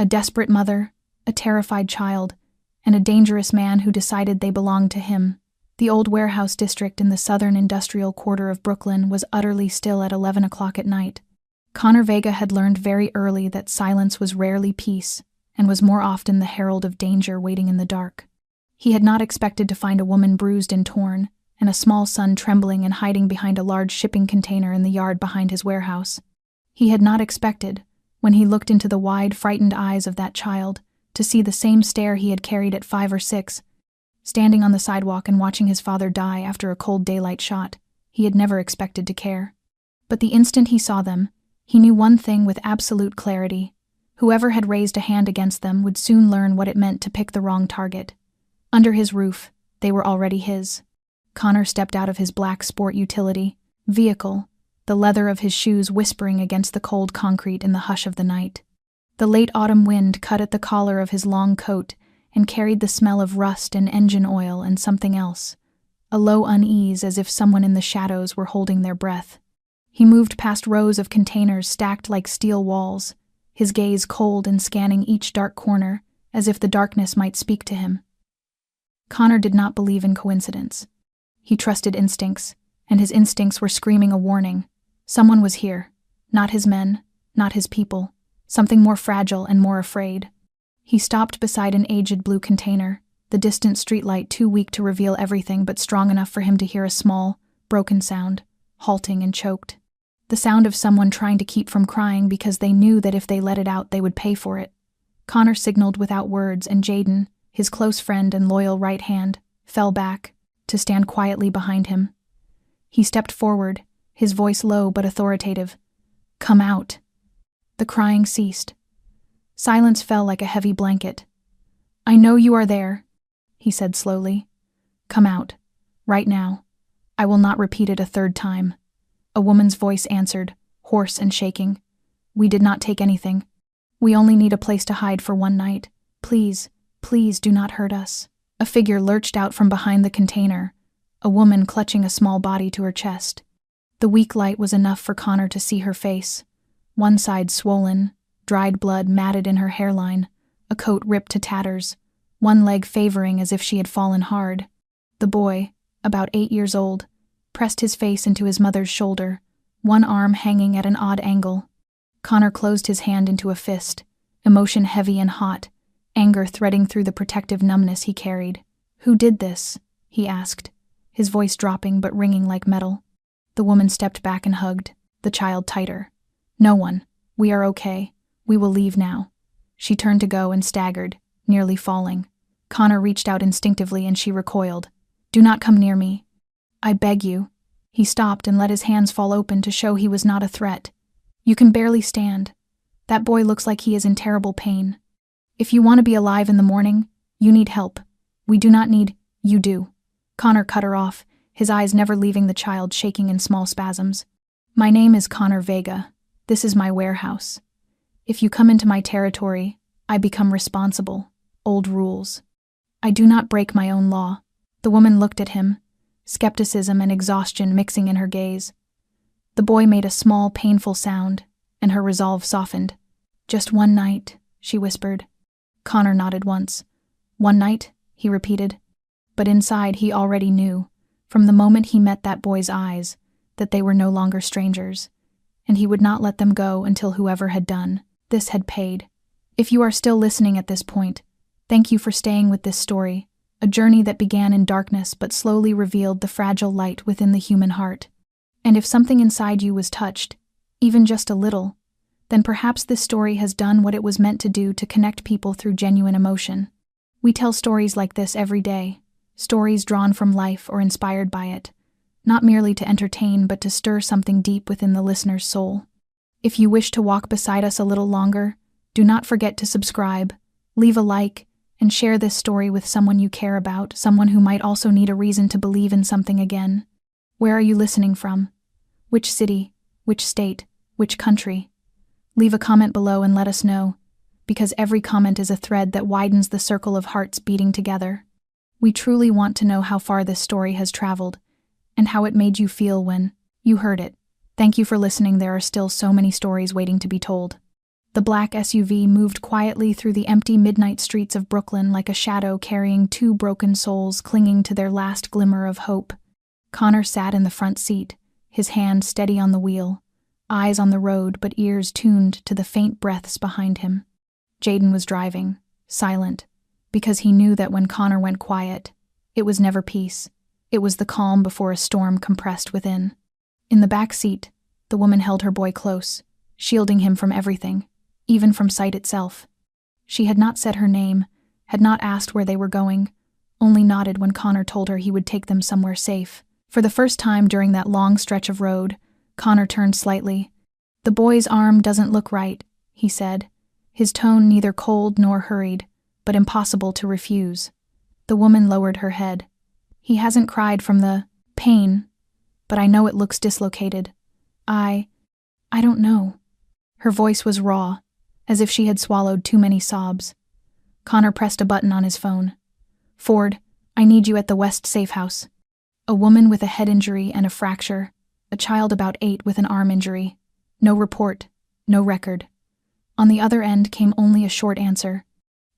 A desperate mother, a terrified child, and a dangerous man who decided they belonged to him. The old warehouse district in the southern industrial quarter of Brooklyn was utterly still at 11 o'clock at night. Connor Vega had learned very early that silence was rarely peace, and was more often the herald of danger waiting in the dark. He had not expected to find a woman bruised and torn, and a small son trembling and hiding behind a large shipping container in the yard behind his warehouse. He had not expected, when he looked into the wide, frightened eyes of that child, to see the same stare he had carried at 5 or 6, standing on the sidewalk and watching his father die after a cold daylight shot. He had never expected to care. But the instant he saw them, he knew one thing with absolute clarity. Whoever had raised a hand against them would soon learn what it meant to pick the wrong target. Under his roof, they were already his. Connor stepped out of his black sport utility vehicle, the leather of his shoes whispering against the cold concrete in the hush of the night. The late autumn wind cut at the collar of his long coat and carried the smell of rust and engine oil and something else, a low unease as if someone in the shadows were holding their breath. He moved past rows of containers stacked like steel walls, his gaze cold and scanning each dark corner as if the darkness might speak to him. Connor did not believe in coincidence. He trusted instincts, and his instincts were screaming a warning. Someone was here. Not his men, not his people. Something more fragile and more afraid. He stopped beside an aged blue container, the distant streetlight too weak to reveal everything but strong enough for him to hear a small, broken sound, halting and choked. The sound of someone trying to keep from crying because they knew that if they let it out they would pay for it. Connor signaled without words, and Jaden, his close friend and loyal right hand, fell back, to stand quietly behind him. He stepped forward, his voice low but authoritative. "Come out." The crying ceased. Silence fell like a heavy blanket. "I know you are there," he said slowly. "Come out. Right now. I will not repeat it a third time." A woman's voice answered, hoarse and shaking. "We did not take anything. We only need a place to hide for one night. Please, please do not hurt us." A figure lurched out from behind the container, a woman clutching a small body to her chest. The weak light was enough for Connor to see her face. One side swollen, dried blood matted in her hairline, a coat ripped to tatters, one leg favoring as if she had fallen hard. The boy, about 8 years old, pressed his face into his mother's shoulder, one arm hanging at an odd angle. Connor closed his hand into a fist, emotion heavy and hot, anger threading through the protective numbness he carried. "Who did this?" he asked, his voice dropping but ringing like metal. The woman stepped back and hugged, the child tighter. "No one. We are okay. We will leave now." She turned to go and staggered, nearly falling. Connor reached out instinctively and she recoiled. "Do not come near me. I beg you." He stopped and let his hands fall open to show he was not a threat. "You can barely stand. That boy looks like he is in terrible pain. If you want to be alive in the morning, you need help. We do not need, you do." Connor cut her off, his eyes never leaving the child, shaking in small spasms. "My name is Connor Vega. This is my warehouse. If you come into my territory, I become responsible. Old rules. I do not break my own law." The woman looked at him, skepticism and exhaustion mixing in her gaze. The boy made a small, painful sound, and her resolve softened. "Just one night," she whispered. Connor nodded once. "One night," he repeated. But inside he already knew, from the moment he met that boy's eyes, that they were no longer strangers, and he would not let them go until whoever had done this had paid. If you are still listening at this point, thank you for staying with this story, a journey that began in darkness but slowly revealed the fragile light within the human heart. And if something inside you was touched, even just a little, then perhaps this story has done what it was meant to do, to connect people through genuine emotion. We tell stories like this every day, stories drawn from life or inspired by it, not merely to entertain but to stir something deep within the listener's soul. If you wish to walk beside us a little longer, do not forget to subscribe, leave a like, and share this story with someone you care about, someone who might also need a reason to believe in something again. Where are you listening from? Which city? Which state? Which country? Leave a comment below and let us know, because every comment is a thread that widens the circle of hearts beating together. We truly want to know how far this story has traveled, and how it made you feel when you heard it. Thank you for listening. There are still so many stories waiting to be told. The black SUV moved quietly through the empty midnight streets of Brooklyn like a shadow carrying two broken souls clinging to their last glimmer of hope. Connor sat in the front seat, his hand steady on the wheel, eyes on the road but ears tuned to the faint breaths behind him. Jaden was driving, silent, because he knew that when Connor went quiet, it was never peace. It was the calm before a storm compressed within. In the back seat, the woman held her boy close, shielding him from everything, even from sight itself. She had not said her name, had not asked where they were going, only nodded when Connor told her he would take them somewhere safe. For the first time during that long stretch of road, Connor turned slightly. "The boy's arm doesn't look right," he said, his tone neither cold nor hurried, but impossible to refuse. The woman lowered her head. "He hasn't cried from the pain, but I know it looks dislocated. I don't know." Her voice was raw, as if she had swallowed too many sobs. Connor pressed a button on his phone. "Ford, I need you at the West Safe House." A woman with a head injury and a fracture, a child about 8 with an arm injury. No report, no record. On the other end came only a short answer.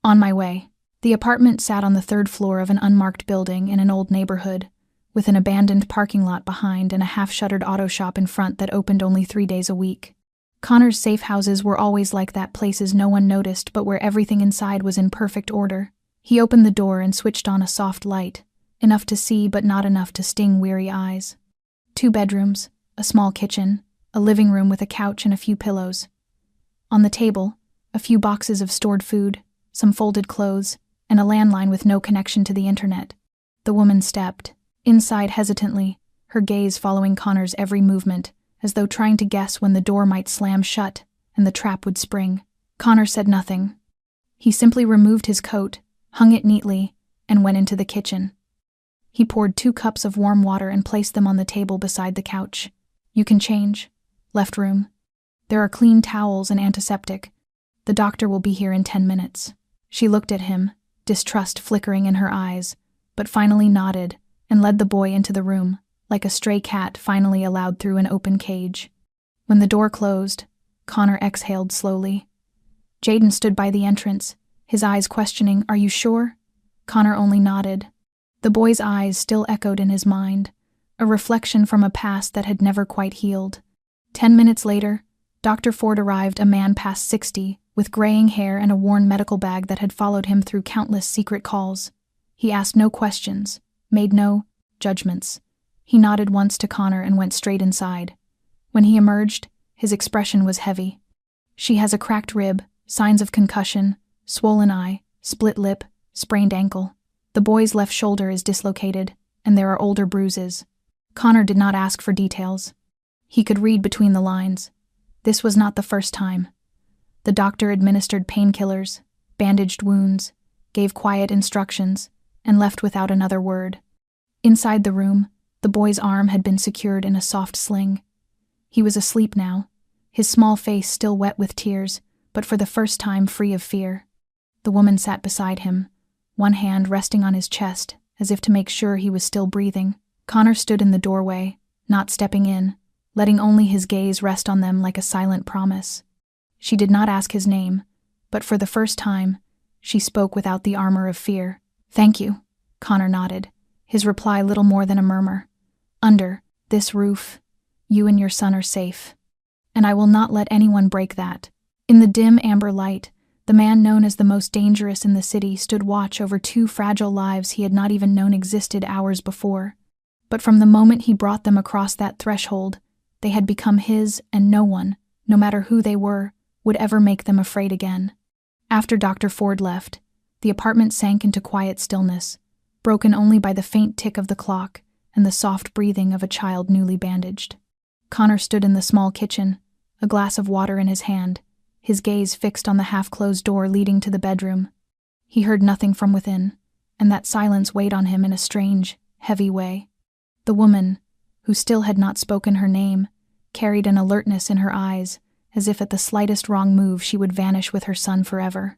"On my way." The apartment sat on the 3rd floor of an unmarked building in an old neighborhood, with an abandoned parking lot behind and a half-shuttered auto shop in front that opened only 3 days a week. Connor's safe houses were always like that, places no one noticed but where everything inside was in perfect order. He opened the door and switched on a soft light, enough to see but not enough to sting weary eyes. 2 bedrooms, a small kitchen, a living room with a couch and a few pillows. On the table, a few boxes of stored food, some folded clothes, and a landline with no connection to the internet. The woman stepped inside hesitantly, her gaze following Connor's every movement, as though trying to guess when the door might slam shut and the trap would spring. Connor said nothing. He simply removed his coat, hung it neatly, and went into the kitchen. He poured 2 cups of warm water and placed them on the table beside the couch. "You can change. Left room. There are clean towels and antiseptic. The doctor will be here in 10 minutes. She looked at him, distrust flickering in her eyes, but finally nodded and led the boy into the room, like a stray cat finally allowed through an open cage. When the door closed, Connor exhaled slowly. Jaden stood by the entrance, his eyes questioning, "Are you sure?" Connor only nodded. The boy's eyes still echoed in his mind, a reflection from a past that had never quite healed. 10 minutes later, Dr. Ford arrived, a man past 60, with graying hair and a worn medical bag that had followed him through countless secret calls. He asked no questions, made no judgments. He nodded once to Connor and went straight inside. When he emerged, his expression was heavy. "She has a cracked rib, signs of concussion, swollen eye, split lip, sprained ankle. The boy's left shoulder is dislocated, and there are older bruises." Connor did not ask for details. He could read between the lines. This was not the first time. The doctor administered painkillers, bandaged wounds, gave quiet instructions, and left without another word. Inside the room, the boy's arm had been secured in a soft sling. He was asleep now, his small face still wet with tears, but for the first time free of fear. The woman sat beside him, one hand resting on his chest, as if to make sure he was still breathing. Connor stood in the doorway, not stepping in, letting only his gaze rest on them like a silent promise. She did not ask his name, but for the first time, she spoke without the armor of fear. "Thank you," Connor nodded, his reply little more than a murmur. "Under this roof, you and your son are safe. And I will not let anyone break that." In the dim amber light, the man known as the most dangerous in the city stood watch over 2 fragile lives he had not even known existed hours before. But from the moment he brought them across that threshold, they had become his, and no one, no matter who they were, would ever make them afraid again. After Dr. Ford left, the apartment sank into quiet stillness, broken only by the faint tick of the clock and the soft breathing of a child newly bandaged. Connor stood in the small kitchen, a glass of water in his hand, his gaze fixed on the half-closed door leading to the bedroom. He heard nothing from within, and that silence weighed on him in a strange, heavy way. The woman, who still had not spoken her name, carried an alertness in her eyes, as if at the slightest wrong move she would vanish with her son forever.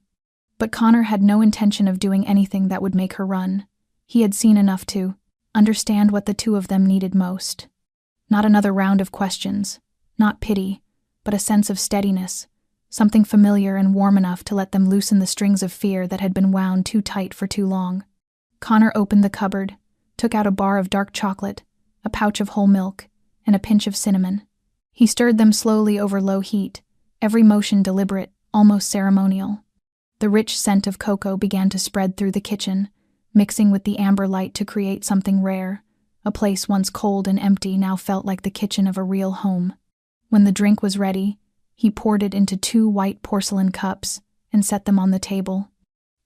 But Connor had no intention of doing anything that would make her run. He had seen enough to understand what the 2 of them needed most. Not another round of questions, not pity, but a sense of steadiness, something familiar and warm enough to let them loosen the strings of fear that had been wound too tight for too long. Connor opened the cupboard, took out a bar of dark chocolate, a pouch of whole milk, and a pinch of cinnamon. He stirred them slowly over low heat, every motion deliberate, almost ceremonial. The rich scent of cocoa began to spread through the kitchen, mixing with the amber light to create something rare. A place once cold and empty now felt like the kitchen of a real home. When the drink was ready, he poured it into 2 white porcelain cups and set them on the table.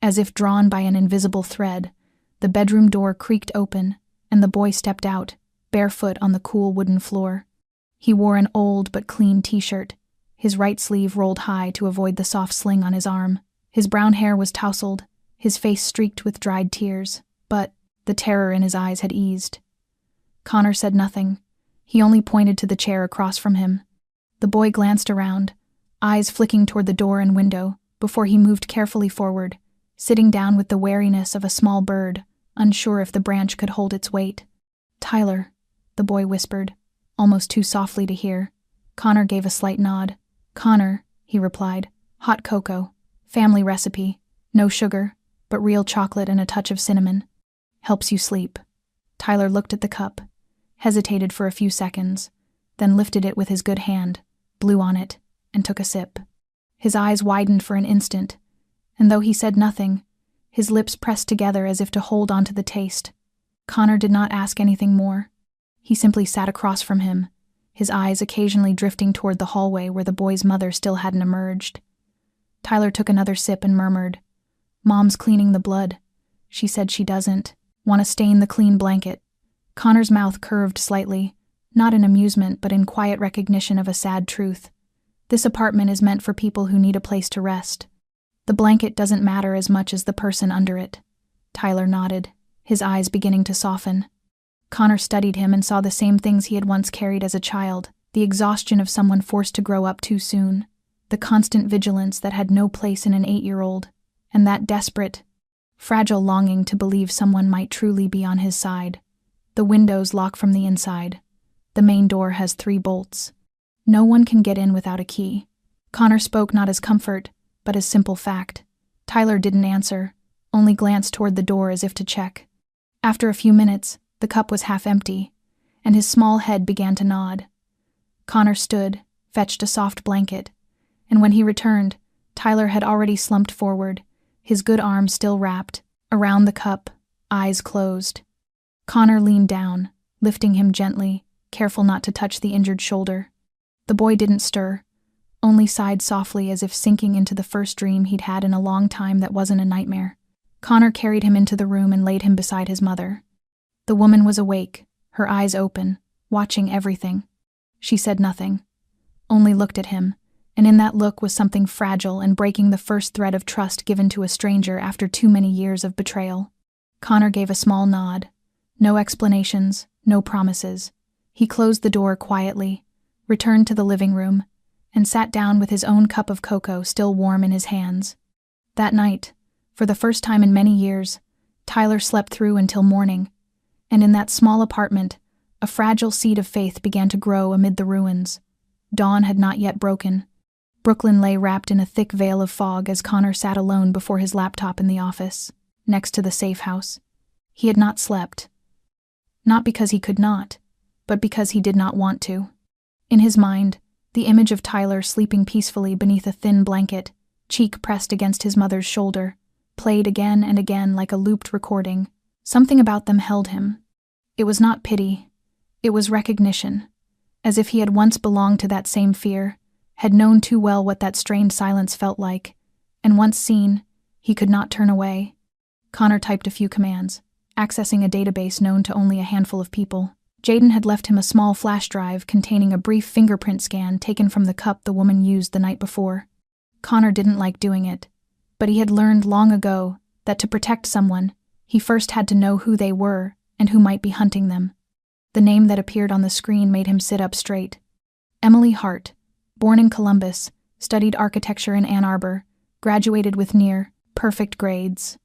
As if drawn by an invisible thread, the bedroom door creaked open, and the boy stepped out, barefoot on the cool wooden floor. He wore an old but clean t-shirt, his right sleeve rolled high to avoid the soft sling on his arm. His brown hair was tousled, his face streaked with dried tears, but the terror in his eyes had eased. Connor said nothing. He only pointed to the chair across from him. The boy glanced around, eyes flicking toward the door and window, before he moved carefully forward, sitting down with the wariness of a small bird, unsure if the branch could hold its weight. "Tyler," the boy whispered, almost too softly to hear. Connor gave a slight nod. "Connor," he replied, "hot cocoa. Family recipe. No sugar, but real chocolate and a touch of cinnamon. Helps you sleep." Tyler looked at the cup, hesitated for a few seconds, then lifted it with his good hand, blew on it, and took a sip. His eyes widened for an instant, and though he said nothing, his lips pressed together as if to hold on to the taste. Connor did not ask anything more. He simply sat across from him, his eyes occasionally drifting toward the hallway where the boy's mother still hadn't emerged. Tyler took another sip and murmured, "Mom's cleaning the blood. She said she doesn't want to stain the clean blanket." Connor's mouth curved slightly, not in amusement but in quiet recognition of a sad truth. This apartment is meant for people who need a place to rest. The blanket doesn't matter as much as the person under it. Tyler nodded, his eyes beginning to soften. Connor studied him and saw the same things he had once carried as a child, the exhaustion of someone forced to grow up too soon, the constant vigilance that had no place in an 8-year-old, and that desperate, fragile longing to believe someone might truly be on his side. The windows lock from the inside. The main door has 3 bolts. No one can get in without a key. Connor spoke not as comfort, but as simple fact. Tyler didn't answer, only glanced toward the door as if to check. After a few minutes, the cup was half empty, and his small head began to nod. Connor stood, fetched a soft blanket, and when he returned, Tyler had already slumped forward, his good arm still wrapped around the cup, eyes closed. Connor leaned down, lifting him gently, careful not to touch the injured shoulder. The boy didn't stir, only sighed softly as if sinking into the first dream he'd had in a long time that wasn't a nightmare. Connor carried him into the room and laid him beside his mother. The woman was awake, her eyes open, watching everything. She said nothing, only looked at him, and in that look was something fragile and breaking the first thread of trust given to a stranger after too many years of betrayal. Connor gave a small nod. No explanations, no promises. He closed the door quietly, returned to the living room, and sat down with his own cup of cocoa still warm in his hands. That night, for the first time in many years, Tyler slept through until morning, and in that small apartment, a fragile seed of faith began to grow amid the ruins. Dawn had not yet broken. Brooklyn lay wrapped in a thick veil of fog as Connor sat alone before his laptop in the office, next to the safe house. He had not slept. Not because he could not, but because he did not want to. In his mind, the image of Tyler sleeping peacefully beneath a thin blanket, cheek pressed against his mother's shoulder, played again and again like a looped recording. Something about them held him. It was not pity. It was recognition, as if he had once belonged to that same fear, had known too well what that strained silence felt like, and once seen, he could not turn away. Connor typed a few commands, accessing a database known to only a handful of people. Jaden had left him a small flash drive containing a brief fingerprint scan taken from the cup the woman used the night before. Connor didn't like doing it, but he had learned long ago that to protect someone, he first had to know who they were and who might be hunting them. The name that appeared on the screen made him sit up straight. Emily Hart, born in Columbus, studied architecture in Ann Arbor, graduated with near-perfect grades.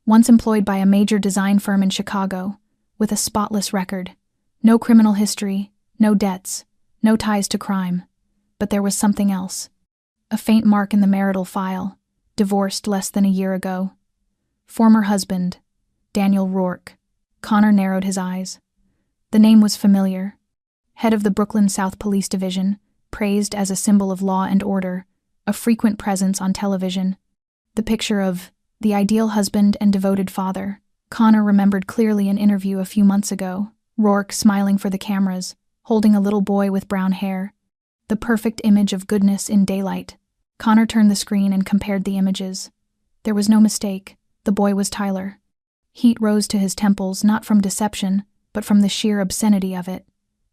Once employed by a major design firm in Chicago, with a spotless record. No criminal history, no debts, no ties to crime. But there was something else. A faint mark in the marital file. Divorced less than a year ago. Former husband, Daniel Rourke. Connor narrowed his eyes. The name was familiar. Head of the Brooklyn South Police Division, praised as a symbol of law and order, a frequent presence on television. The picture of the ideal husband and devoted father. Connor remembered clearly an interview a few months ago, Rourke smiling for the cameras, holding a little boy with brown hair. The perfect image of goodness in daylight. Connor turned the screen and compared the images. There was no mistake. The boy was Tyler. Heat rose to his temples, not from deception, but from the sheer obscenity of it.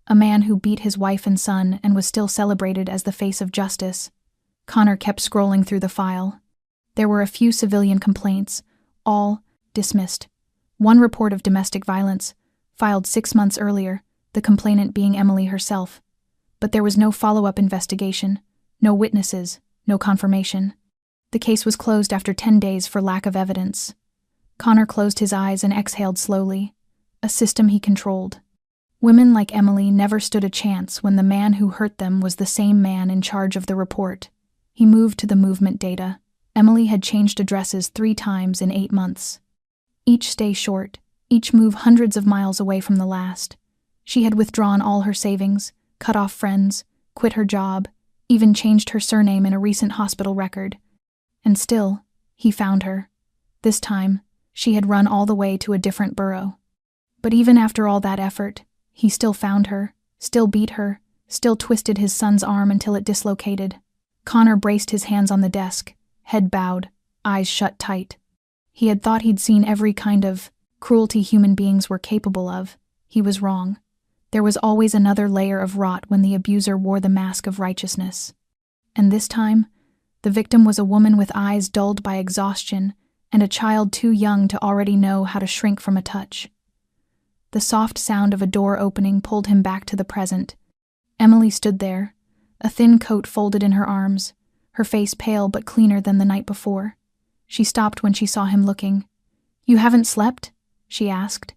A man who beat his wife and son and was still celebrated as the face of justice. Connor kept scrolling through the file. There were a few civilian complaints, all dismissed. One report of domestic violence, filed 6 months earlier, the complainant being Emily herself. But there was no follow-up investigation, no witnesses, no confirmation. The case was closed after 10 days for lack of evidence. Connor closed his eyes and exhaled slowly. A system he controlled. Women like Emily never stood a chance when the man who hurt them was the same man in charge of the report. He moved to the movement data. Emily had changed addresses 3 times in 8 months. Each stay short, each move hundreds of miles away from the last. She had withdrawn all her savings, cut off friends, quit her job, even changed her surname in a recent hospital record. And still, he found her. This time, she had run all the way to a different borough. But even after all that effort, he still found her, still beat her, still twisted his son's arm until it dislocated. Connor braced his hands on the desk, head bowed, eyes shut tight. He had thought he'd seen every kind of cruelty human beings were capable of. He was wrong. There was always another layer of rot when the abuser wore the mask of righteousness. And this time, the victim was a woman with eyes dulled by exhaustion and a child too young to already know how to shrink from a touch. The soft sound of a door opening pulled him back to the present. Emily stood there, a thin coat folded in her arms, her face pale but cleaner than the night before. She stopped when she saw him looking. "You haven't slept?" she asked.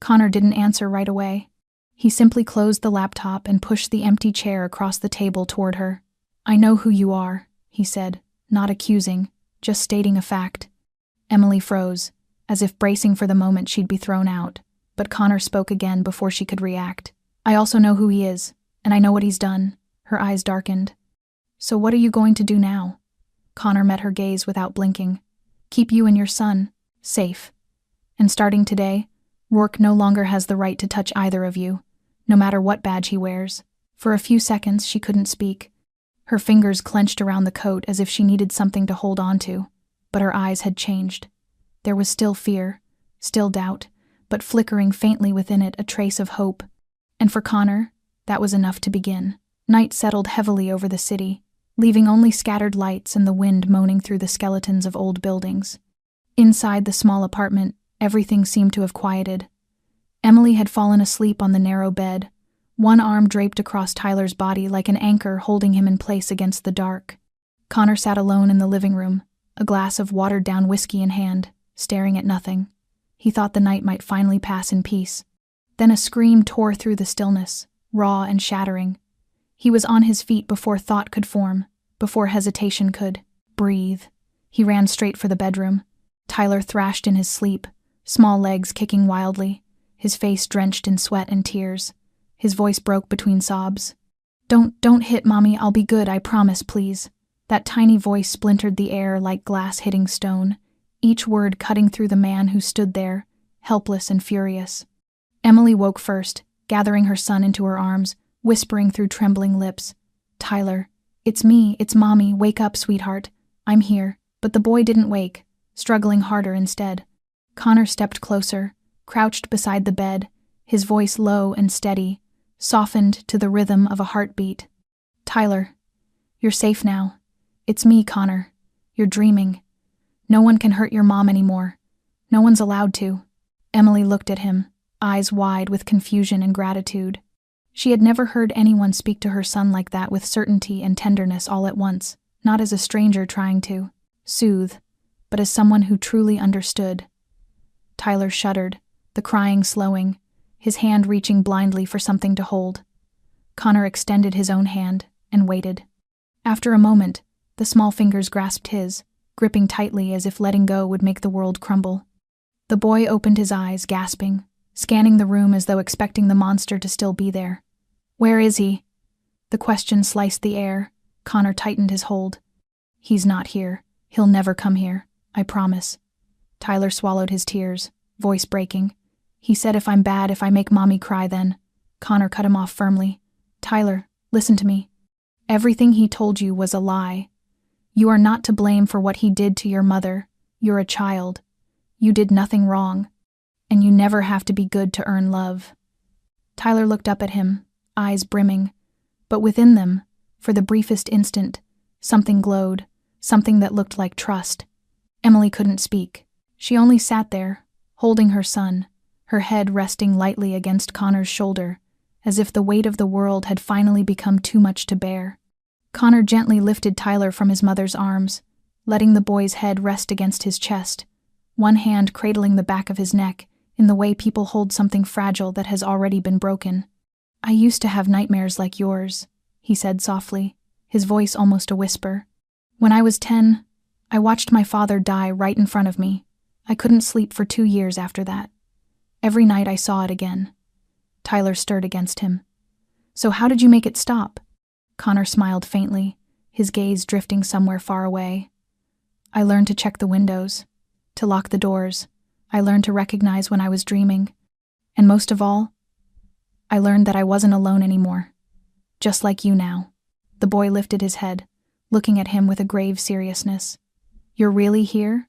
Connor didn't answer right away. He simply closed the laptop and pushed the empty chair across the table toward her. "I know who you are," he said, not accusing, just stating a fact. Emily froze, as if bracing for the moment she'd be thrown out, but Connor spoke again before she could react. "I also know who he is, and I know what he's done." Her eyes darkened. "So what are you going to do now?" Connor met her gaze without blinking. "Keep you and your son safe. And starting today, Rourke no longer has the right to touch either of you, no matter what badge he wears." For a few seconds she couldn't speak. Her fingers clenched around the coat as if she needed something to hold on to, but her eyes had changed. There was still fear, still doubt, but flickering faintly within it a trace of hope. And for Connor, that was enough to begin. Night settled heavily over the city, leaving only scattered lights and the wind moaning through the skeletons of old buildings. Inside the small apartment, everything seemed to have quieted. Emily had fallen asleep on the narrow bed, one arm draped across Tyler's body like an anchor holding him in place against the dark. Connor sat alone in the living room, a glass of watered-down whiskey in hand, staring at nothing. He thought the night might finally pass in peace. Then a scream tore through the stillness, raw and shattering. He was on his feet before thought could form, before hesitation could breathe. He ran straight for the bedroom. Tyler thrashed in his sleep, small legs kicking wildly, his face drenched in sweat and tears. His voice broke between sobs. Don't hit, Mommy, I'll be good, I promise, please." That tiny voice splintered the air like glass hitting stone, each word cutting through the man who stood there, helpless and furious. Emily woke first, gathering her son into her arms, whispering through trembling lips. "Tyler, it's me, it's Mommy, wake up, sweetheart. I'm here." But the boy didn't wake, struggling harder instead. Connor stepped closer, crouched beside the bed, his voice low and steady, softened to the rhythm of a heartbeat. "Tyler, you're safe now. It's me, Connor. You're dreaming. No one can hurt your mom anymore. No one's allowed to." Emily looked at him, eyes wide with confusion and gratitude. She had never heard anyone speak to her son like that with certainty and tenderness all at once, not as a stranger trying to soothe, but as someone who truly understood. Tyler shuddered, the crying slowing, his hand reaching blindly for something to hold. Connor extended his own hand and waited. After a moment, The small fingers grasped his, gripping tightly as if letting go would make the world crumble. The boy opened his eyes, gasping, scanning the room as though expecting the monster to still be there. "Where is he?" The question sliced the air. Connor tightened his hold. "He's not here. He'll never come here. I promise." Tyler swallowed his tears, voice breaking. "He said if I'm bad, if I make Mommy cry then." Connor cut him off firmly. "Tyler, listen to me. Everything he told you was a lie. You are not to blame for what he did to your mother. You're a child. You did nothing wrong. And you never have to be good to earn love." Tyler looked up at him, eyes brimming. But within them, for the briefest instant, something glowed, something that looked like trust. Emily couldn't speak. She only sat there, holding her son, her head resting lightly against Connor's shoulder, as if the weight of the world had finally become too much to bear. Connor gently lifted Tyler from his mother's arms, letting the boy's head rest against his chest, one hand cradling the back of his neck in the way people hold something fragile that has already been broken. "I used to have nightmares like yours," he said softly, his voice almost a whisper. "When I was 10, I watched my father die right in front of me. I couldn't sleep for 2 years after that. Every night I saw it again." Tyler stirred against him. "So how did you make it stop?" Connor smiled faintly, his gaze drifting somewhere far away. "I learned to check the windows, to lock the doors. I learned to recognize when I was dreaming. And most of all, I learned that I wasn't alone anymore. Just like you now." The boy lifted his head, looking at him with a grave seriousness. "You're really here?"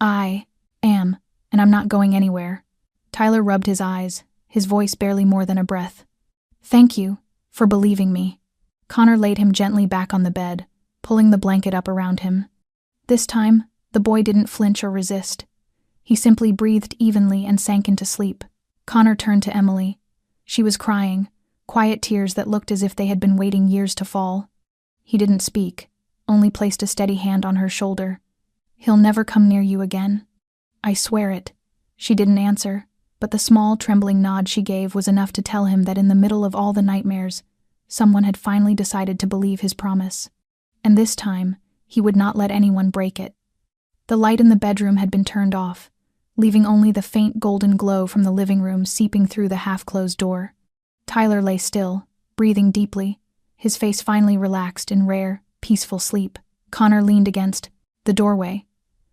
"I am, and I'm not going anywhere." Tyler rubbed his eyes, his voice barely more than a breath. "Thank you for believing me." Connor laid him gently back on the bed, pulling the blanket up around him. This time, the boy didn't flinch or resist. He simply breathed evenly and sank into sleep. Connor turned to Emily. She was crying, quiet tears that looked as if they had been waiting years to fall. He didn't speak, only placed a steady hand on her shoulder. "He'll never come near you again. I swear it." She didn't answer, but the small, trembling nod she gave was enough to tell him that in the middle of all the nightmares, someone had finally decided to believe his promise. And this time, he would not let anyone break it. The light in the bedroom had been turned off, leaving only the faint golden glow from the living room seeping through the half-closed door. Tyler lay still, breathing deeply, his face finally relaxed in rare, peaceful sleep. Connor leaned against the doorway,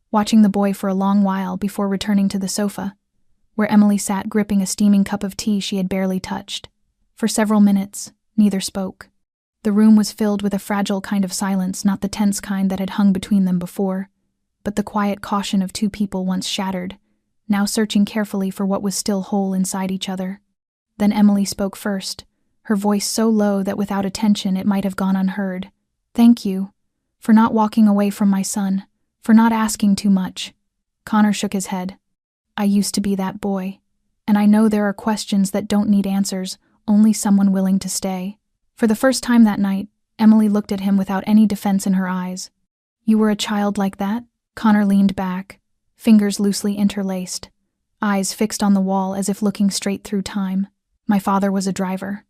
watching the boy for a long while before returning to the sofa, where Emily sat gripping a steaming cup of tea she had barely touched. For several minutes, neither spoke. The room was filled with a fragile kind of silence, not the tense kind that had hung between them before, but the quiet caution of two people once shattered, now searching carefully for what was still whole inside each other. Then Emily spoke first, her voice so low that without attention it might have gone unheard. "Thank you, for not walking away from my son, for not asking too much." Connor shook his head. "I used to be that boy, and I know there are questions that don't need answers, only someone willing to stay." For the first time that night, Emily looked at him without any defense in her eyes. "You were a child like that?" Connor leaned back, fingers loosely interlaced, eyes fixed on the wall as if looking straight through time. "My father was a driver.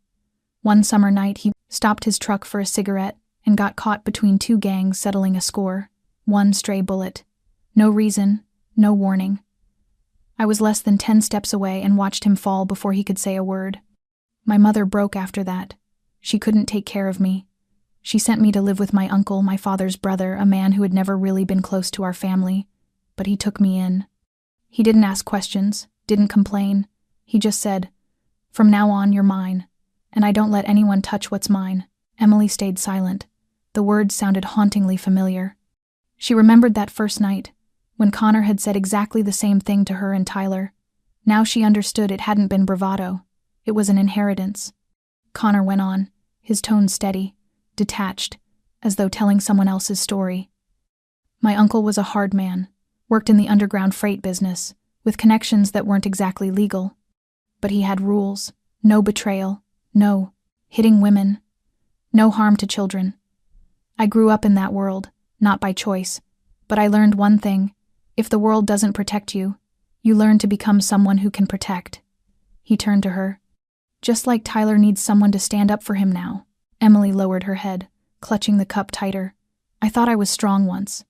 One summer night he stopped his truck for a cigarette and got caught between two gangs settling a score. One stray bullet. No reason, no warning. I was less than 10 steps away and watched him fall before he could say a word. My mother broke after that. She couldn't take care of me. She sent me to live with my uncle, my father's brother, a man who had never really been close to our family, but he took me in. He didn't ask questions, didn't complain. He just said, 'From now on, you're mine, and I don't let anyone touch what's mine.'" Emily stayed silent. The words sounded hauntingly familiar. She remembered that first night, when Connor had said exactly the same thing to her and Tyler. Now she understood it hadn't been bravado. It was an inheritance. Connor went on, his tone steady, detached, as though telling someone else's story. "My uncle was a hard man, worked in the underground freight business, with connections that weren't exactly legal. But he had rules, no betrayal, no hitting women, no harm to children. I grew up in that world, not by choice, but I learned one thing: if the world doesn't protect you, you learn to become someone who can protect." He turned to her. "Just like Tyler needs someone to stand up for him now." Emily lowered her head, clutching the cup tighter. I thought I was strong once.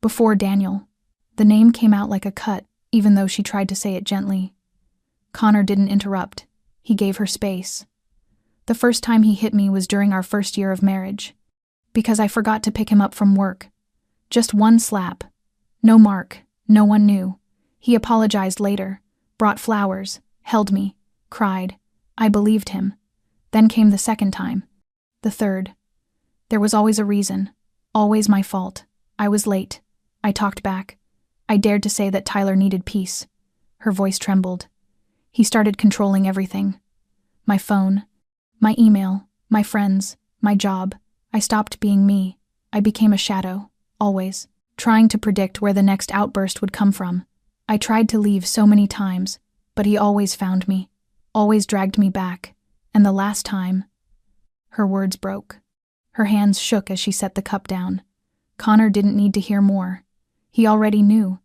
Before Daniel. The name came out like a cut, even though she tried to say it gently. Connor didn't interrupt. He gave her space. The first time he hit me was during our first year of marriage. Because I forgot to pick him up from work. Just one slap. No mark. No one knew. He apologized later, brought flowers, held me, cried. I believed him. Then came the second time. The third. There was always a reason. Always my fault. I was late. I talked back. I dared to say that Tyler needed peace. Her voice trembled. He started controlling everything. My phone. My email. My friends. My job. I stopped being me. I became a shadow. Always. Trying to predict where the next outburst would come from. I tried to leave so many times, but he always found me. Always dragged me back. And the last time... Her words broke. Her hands shook as she set the cup down. Connor didn't need to hear more. He already knew.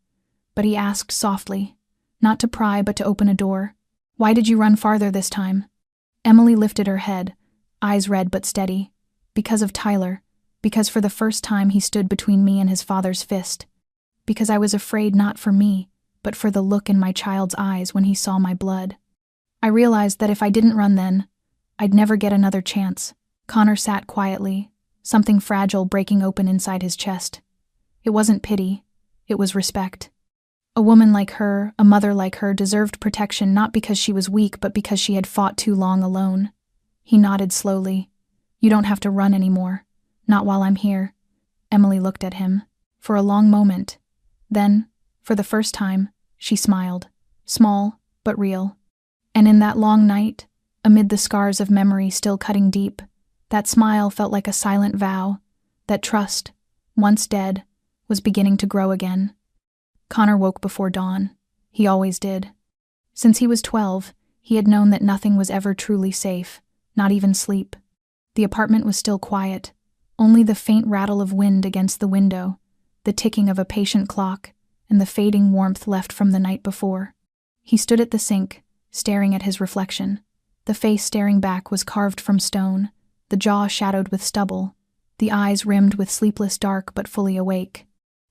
But he asked softly, not to pry but to open a door. Why did you run farther this time? Emily lifted her head, eyes red but steady. Because of Tyler. Because for the first time he stood between me and his father's fist. Because I was afraid not for me, but for the look in my child's eyes when he saw my blood. I realized that if I didn't run then, I'd never get another chance. Connor sat quietly, something fragile breaking open inside his chest. It wasn't pity, it was respect. A woman like her, a mother like her, deserved protection not because she was weak but because she had fought too long alone. He nodded slowly. You don't have to run anymore. Not while I'm here. Emily looked at him. For a long moment. Then, for the first time, she smiled. Small, but real. And in that long night, amid the scars of memory still cutting deep, that smile felt like a silent vow that trust, once dead, was beginning to grow again. Connor woke before dawn. He always did. Since he was 12, he had known that nothing was ever truly safe, not even sleep. The apartment was still quiet, only the faint rattle of wind against the window, the ticking of a patient clock, and the fading warmth left from the night before. He stood at the sink, staring at his reflection. The face staring back was carved from stone, the jaw shadowed with stubble, the eyes rimmed with sleepless dark but fully awake.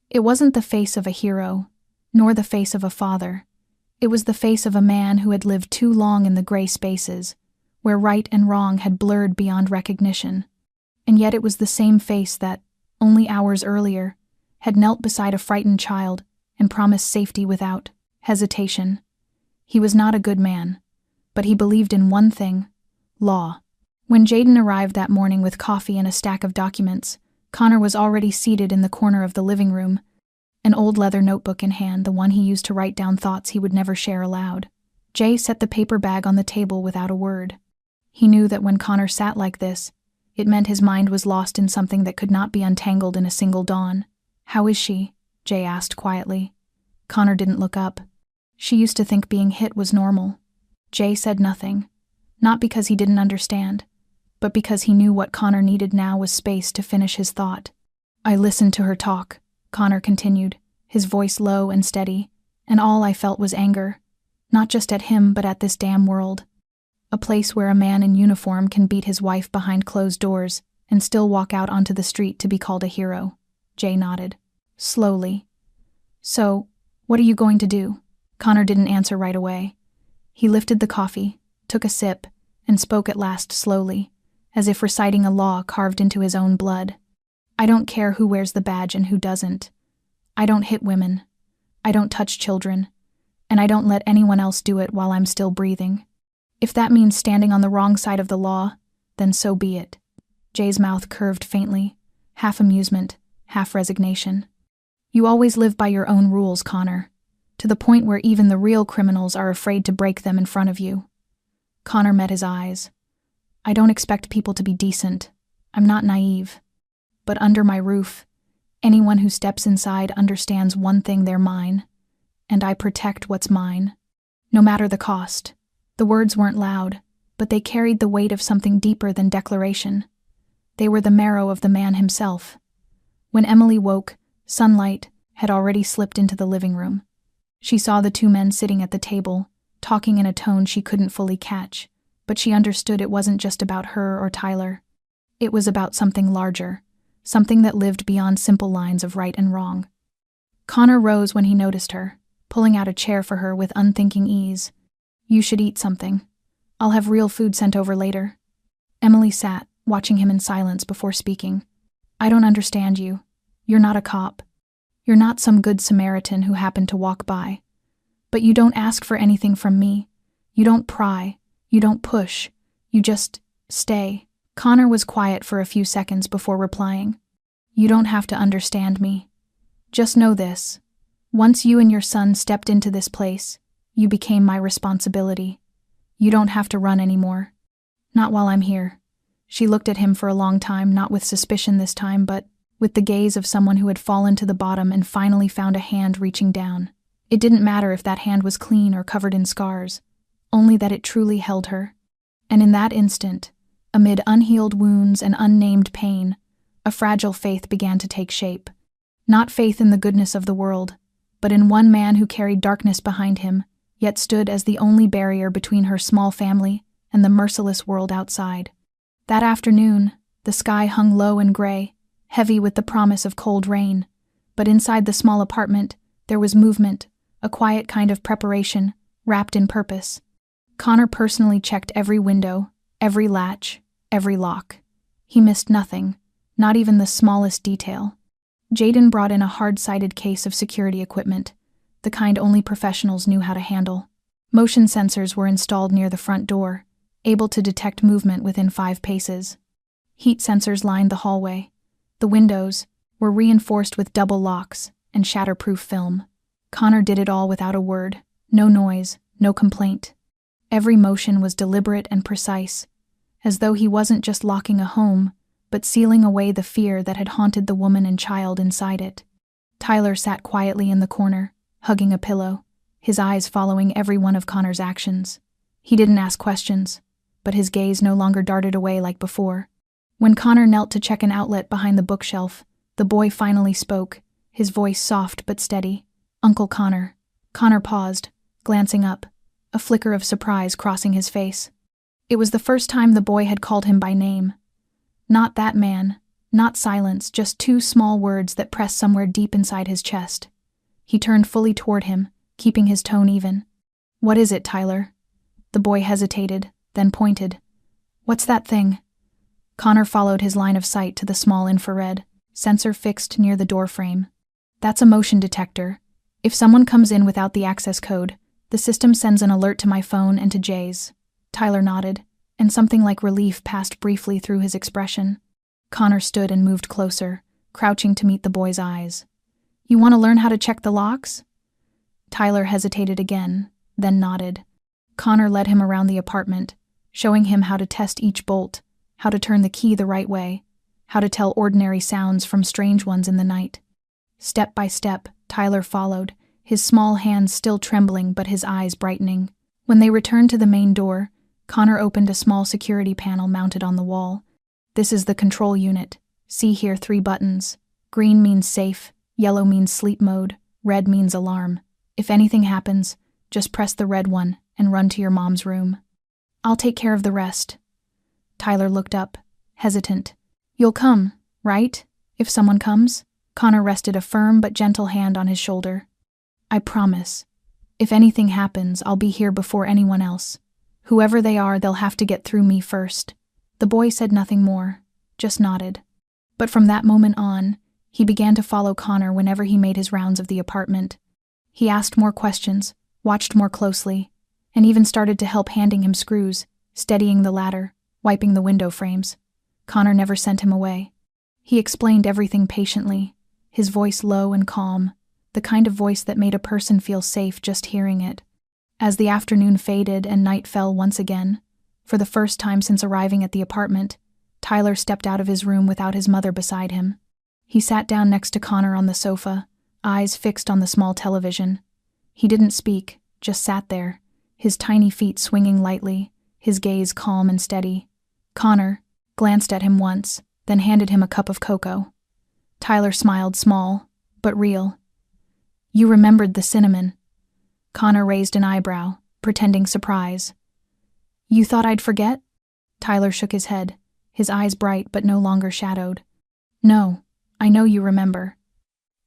It wasn't the face of a hero, nor the face of a father. It was the face of a man who had lived too long in the gray spaces, where right and wrong had blurred beyond recognition. And yet it was the same face that, only hours earlier, had knelt beside a frightened child and promised safety without hesitation. He was not a good man, but he believed in one thing: law. When Jaden arrived that morning with coffee and a stack of documents, Connor was already seated in the corner of the living room, an old leather notebook in hand, the one he used to write down thoughts he would never share aloud. Jay set the paper bag on the table without a word. He knew that when Connor sat like this, it meant his mind was lost in something that could not be untangled in a single dawn. How is she? Jay asked quietly. Connor didn't look up. She used to think being hit was normal. Jay said nothing, not because he didn't understand, but because he knew what Connor needed now was space to finish his thought. I listened to her talk, Connor continued, his voice low and steady, and all I felt was anger, not just at him but at this damn world. A place where a man in uniform can beat his wife behind closed doors and still walk out onto the street to be called a hero. Jay nodded. Slowly. So, what are you going to do? Connor didn't answer right away. He lifted the coffee, took a sip, and spoke at last slowly, as if reciting a law carved into his own blood. I don't care who wears the badge and who doesn't. I don't hit women. I don't touch children. And I don't let anyone else do it while I'm still breathing. If that means standing on the wrong side of the law, then so be it. Jay's mouth curved faintly, half amusement, half resignation. You always live by your own rules, Connor, to the point where even the real criminals are afraid to break them in front of you. Connor met his eyes. I don't expect people to be decent. I'm not naive. But under my roof, anyone who steps inside understands one thing: they're mine. And I protect what's mine. No matter the cost. The words weren't loud, but they carried the weight of something deeper than declaration. They were the marrow of the man himself. When Emily woke, sunlight had already slipped into the living room. She saw the two men sitting at the table, talking in a tone she couldn't fully catch, but she understood it wasn't just about her or Tyler. It was about something larger, something that lived beyond simple lines of right and wrong. Connor rose when he noticed her, pulling out a chair for her with unthinking ease. "You should eat something. I'll have real food sent over later." Emily sat, watching him in silence before speaking. "I don't understand you. You're not a cop. You're not some good Samaritan who happened to walk by. But you don't ask for anything from me. You don't pry. You don't push. You just stay." Connor was quiet for a few seconds before replying. "You don't have to understand me. Just know this. Once you and your son stepped into this place, you became my responsibility. You don't have to run anymore. Not while I'm here." She looked at him for a long time, not with suspicion this time, but with the gaze of someone who had fallen to the bottom and finally found a hand reaching down. It didn't matter if that hand was clean or covered in scars, only that it truly held her. And in that instant, amid unhealed wounds and unnamed pain, a fragile faith began to take shape. Not faith in the goodness of the world, but in one man who carried darkness behind him, yet stood as the only barrier between her small family and the merciless world outside. That afternoon, the sky hung low and gray, heavy with the promise of cold rain, but inside the small apartment, there was movement, a quiet kind of preparation, wrapped in purpose. Connor personally checked every window, every latch, every lock. He missed nothing, not even the smallest detail. Jaden brought in a hard-sided case of security equipment, the kind only professionals knew how to handle. Motion sensors were installed near the front door, able to detect movement within 5 paces. Heat sensors lined the hallway. The windows were reinforced with double locks and shatterproof film. Connor did it all without a word, no noise, no complaint. Every motion was deliberate and precise, as though he wasn't just locking a home, but sealing away the fear that had haunted the woman and child inside it. Tyler sat quietly in the corner, hugging a pillow, his eyes following every one of Connor's actions. He didn't ask questions, but his gaze no longer darted away like before. When Connor knelt to check an outlet behind the bookshelf, the boy finally spoke, his voice soft but steady. "Uncle Connor." Connor paused, glancing up, a flicker of surprise crossing his face. It was the first time the boy had called him by name. Not that man, not silence, just 2 small words that pressed somewhere deep inside his chest. He turned fully toward him, keeping his tone even. "What is it, Tyler?" The boy hesitated, then pointed. "What's that thing?" Connor followed his line of sight to the small infrared sensor fixed near the doorframe. "That's a motion detector. If someone comes in without the access code, the system sends an alert to my phone and to Jay's." Tyler nodded, and something like relief passed briefly through his expression. Connor stood and moved closer, crouching to meet the boy's eyes. "You want to learn how to check the locks?" Tyler hesitated again, then nodded. Connor led him around the apartment, showing him how to test each bolt, how to turn the key the right way, how to tell ordinary sounds from strange ones in the night. Step by step, Tyler followed, his small hands still trembling but his eyes brightening. When they returned to the main door, Connor opened a small security panel mounted on the wall. "This is the control unit. See here 3 buttons. Green means safe, yellow means sleep mode, red means alarm. If anything happens, just press the red one and run to your mom's room. I'll take care of the rest." Tyler looked up, hesitant. "You'll come, right? If someone comes?" Connor rested a firm but gentle hand on his shoulder. "I promise. If anything happens, I'll be here before anyone else. Whoever they are, they'll have to get through me first." The boy said nothing more, just nodded. But from that moment on, he began to follow Connor whenever he made his rounds of the apartment. He asked more questions, watched more closely, and even started to help handing him screws, steadying the ladder, wiping the window frames. Connor never sent him away. He explained everything patiently, his voice low and calm, the kind of voice that made a person feel safe just hearing it. As the afternoon faded and night fell once again, for the first time since arriving at the apartment, Tyler stepped out of his room without his mother beside him. He sat down next to Connor on the sofa, eyes fixed on the small television. He didn't speak, just sat there, his tiny feet swinging lightly, his gaze calm and steady. Connor glanced at him once, then handed him a cup of cocoa. Tyler smiled, small, but real. "You remembered the cinnamon." Connor raised an eyebrow, pretending surprise. "You thought I'd forget?" Tyler shook his head, his eyes bright but no longer shadowed. No, I know you remember.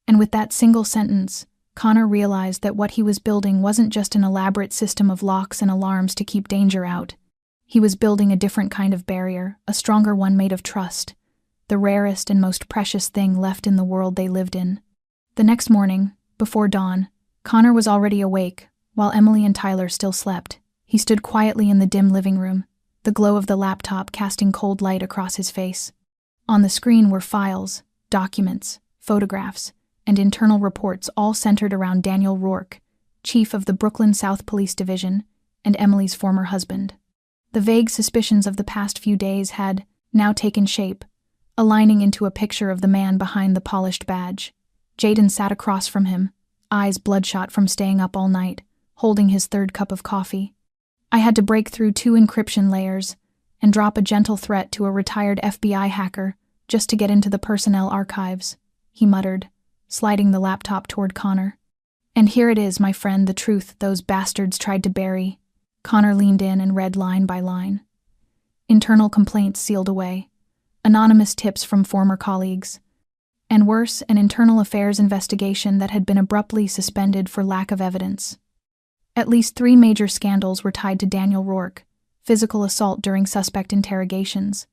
And with that single sentence, Connor realized that what he was building wasn't just an elaborate system of locks and alarms to keep danger out. He was building a different kind of barrier, a stronger one made of trust, the rarest and most precious thing left in the world they lived in. The next morning, before dawn, Connor was already awake, while Emily and Tyler still slept. He stood quietly in the dim living room, the glow of the laptop casting cold light across his face. On the screen were files, documents, photographs, and internal reports all centered around Daniel Rourke, chief of the Brooklyn South Police Division, and Emily's former husband. The vague suspicions of the past few days had now taken shape, aligning into a picture of the man behind the polished badge. Jaden sat across from him, eyes bloodshot from staying up all night, holding his third cup of coffee. I had to break through 2 encryption layers and drop a gentle threat to a retired FBI hacker just to get into the personnel archives, he muttered, sliding the laptop toward Connor. And here it is, my friend, the truth those bastards tried to bury. Connor leaned in and read line by line. Internal complaints sealed away, anonymous tips from former colleagues, and worse, an internal affairs investigation that had been abruptly suspended for lack of evidence. At least 3 major scandals were tied to Daniel Rourke: physical assault during suspect interrogations,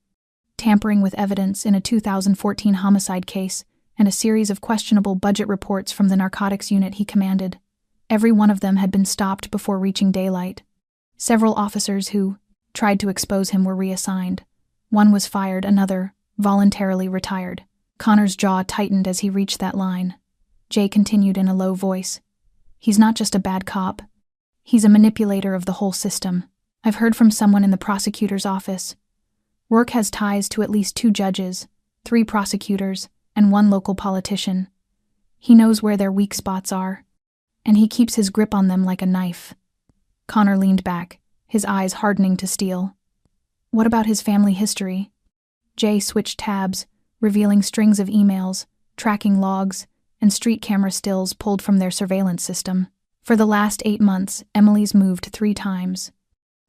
tampering with evidence in a 2014 homicide case, and a series of questionable budget reports from the narcotics unit he commanded. Every one of them had been stopped before reaching daylight. Several officers who tried to expose him were reassigned. One was fired, another voluntarily retired. Connor's jaw tightened as he reached that line. Jay continued in a low voice. He's not just a bad cop. He's a manipulator of the whole system. I've heard from someone in the prosecutor's office. Rourke has ties to at least 2 judges, 3 prosecutors, and 1 local politician. He knows where their weak spots are, and he keeps his grip on them like a knife. Connor leaned back, his eyes hardening to steel. What about his family history? Jay switched tabs, revealing strings of emails, tracking logs, and street camera stills pulled from their surveillance system. For the last 8 months, Emily's moved 3 times.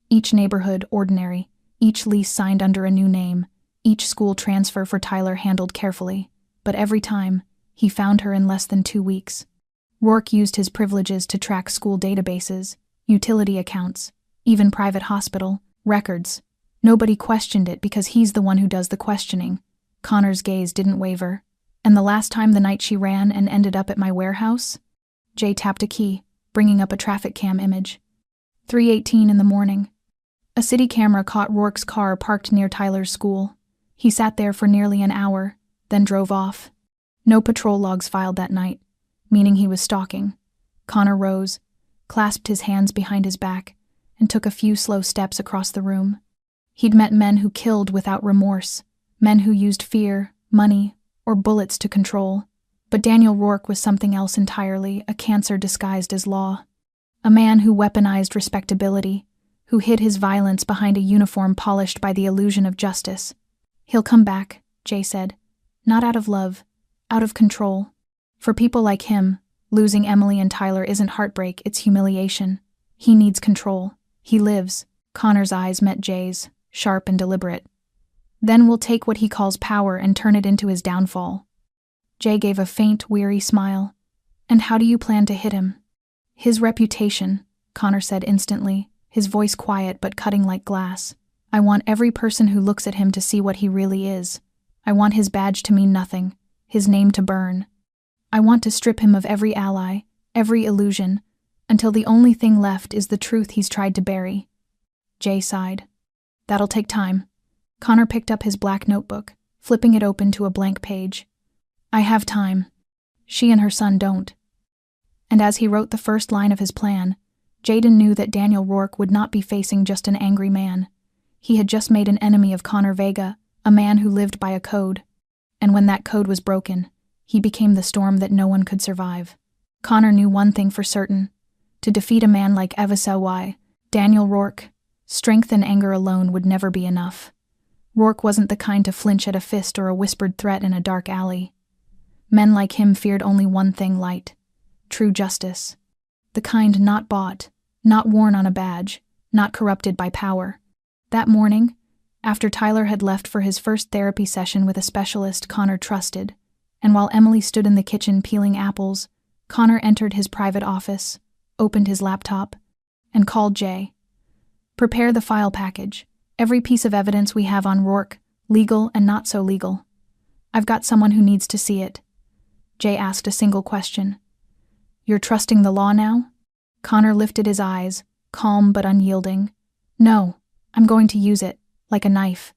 Each neighborhood ordinary, each lease signed under a new name, each school transfer for Tyler handled carefully. But every time, he found her in less than 2 weeks. Rourke used his privileges to track school databases, utility accounts, even private hospital records. Nobody questioned it because he's the one who does the questioning. Connor's gaze didn't waver. And the last time, the night she ran and ended up at my warehouse? Jay tapped a key, bringing up a traffic cam image. 3:18 in the morning. A city camera caught Rourke's car parked near Tyler's school. He sat there for nearly an hour, then drove off. No patrol logs filed that night, meaning he was stalking. Connor rose, clasped his hands behind his back, and took a few slow steps across the room. He'd met men who killed without remorse, men who used fear, money, or bullets to control. But Daniel Rourke was something else entirely, a cancer disguised as law. A man who weaponized respectability, who hid his violence behind a uniform polished by the illusion of justice. He'll come back, Jay said. Not out of love, out of control. For people like him, losing Emily and Tyler isn't heartbreak, it's humiliation. He needs control. He lives. Connor's eyes met Jay's, sharp and deliberate. Then we'll take what he calls power and turn it into his downfall. Jay gave a faint, weary smile. And how do you plan to hit him? His reputation, Connor said instantly, his voice quiet but cutting like glass. I want every person who looks at him to see what he really is. I want his badge to mean nothing, his name to burn. I want to strip him of every ally, every illusion, until the only thing left is the truth he's tried to bury. Jay sighed. That'll take time. Connor picked up his black notebook, flipping it open to a blank page. I have time. She and her son don't. And as he wrote the first line of his plan, Jaden knew that Daniel Rourke would not be facing just an angry man. He had just made an enemy of Connor Vega, a man who lived by a code. And when that code was broken, he became the storm that no one could survive. Connor knew one thing for certain. To defeat a man like Evasawy, Daniel Rourke, strength and anger alone would never be enough. Rourke wasn't the kind to flinch at a fist or a whispered threat in a dark alley. Men like him feared only one thing: light, true justice. The kind not bought, not worn on a badge, not corrupted by power. That morning, After Tyler had left for his first therapy session with a specialist Connor trusted, and while Emily stood in the kitchen peeling apples, Connor entered his private office, opened his laptop, and called Jay. "Prepare the file package. Every piece of evidence we have on Rourke, legal and not so legal. I've got someone who needs to see it." Jay asked a single question. "You're trusting the law now?" Connor lifted his eyes, calm but unyielding. "No, I'm going to use it, like a knife.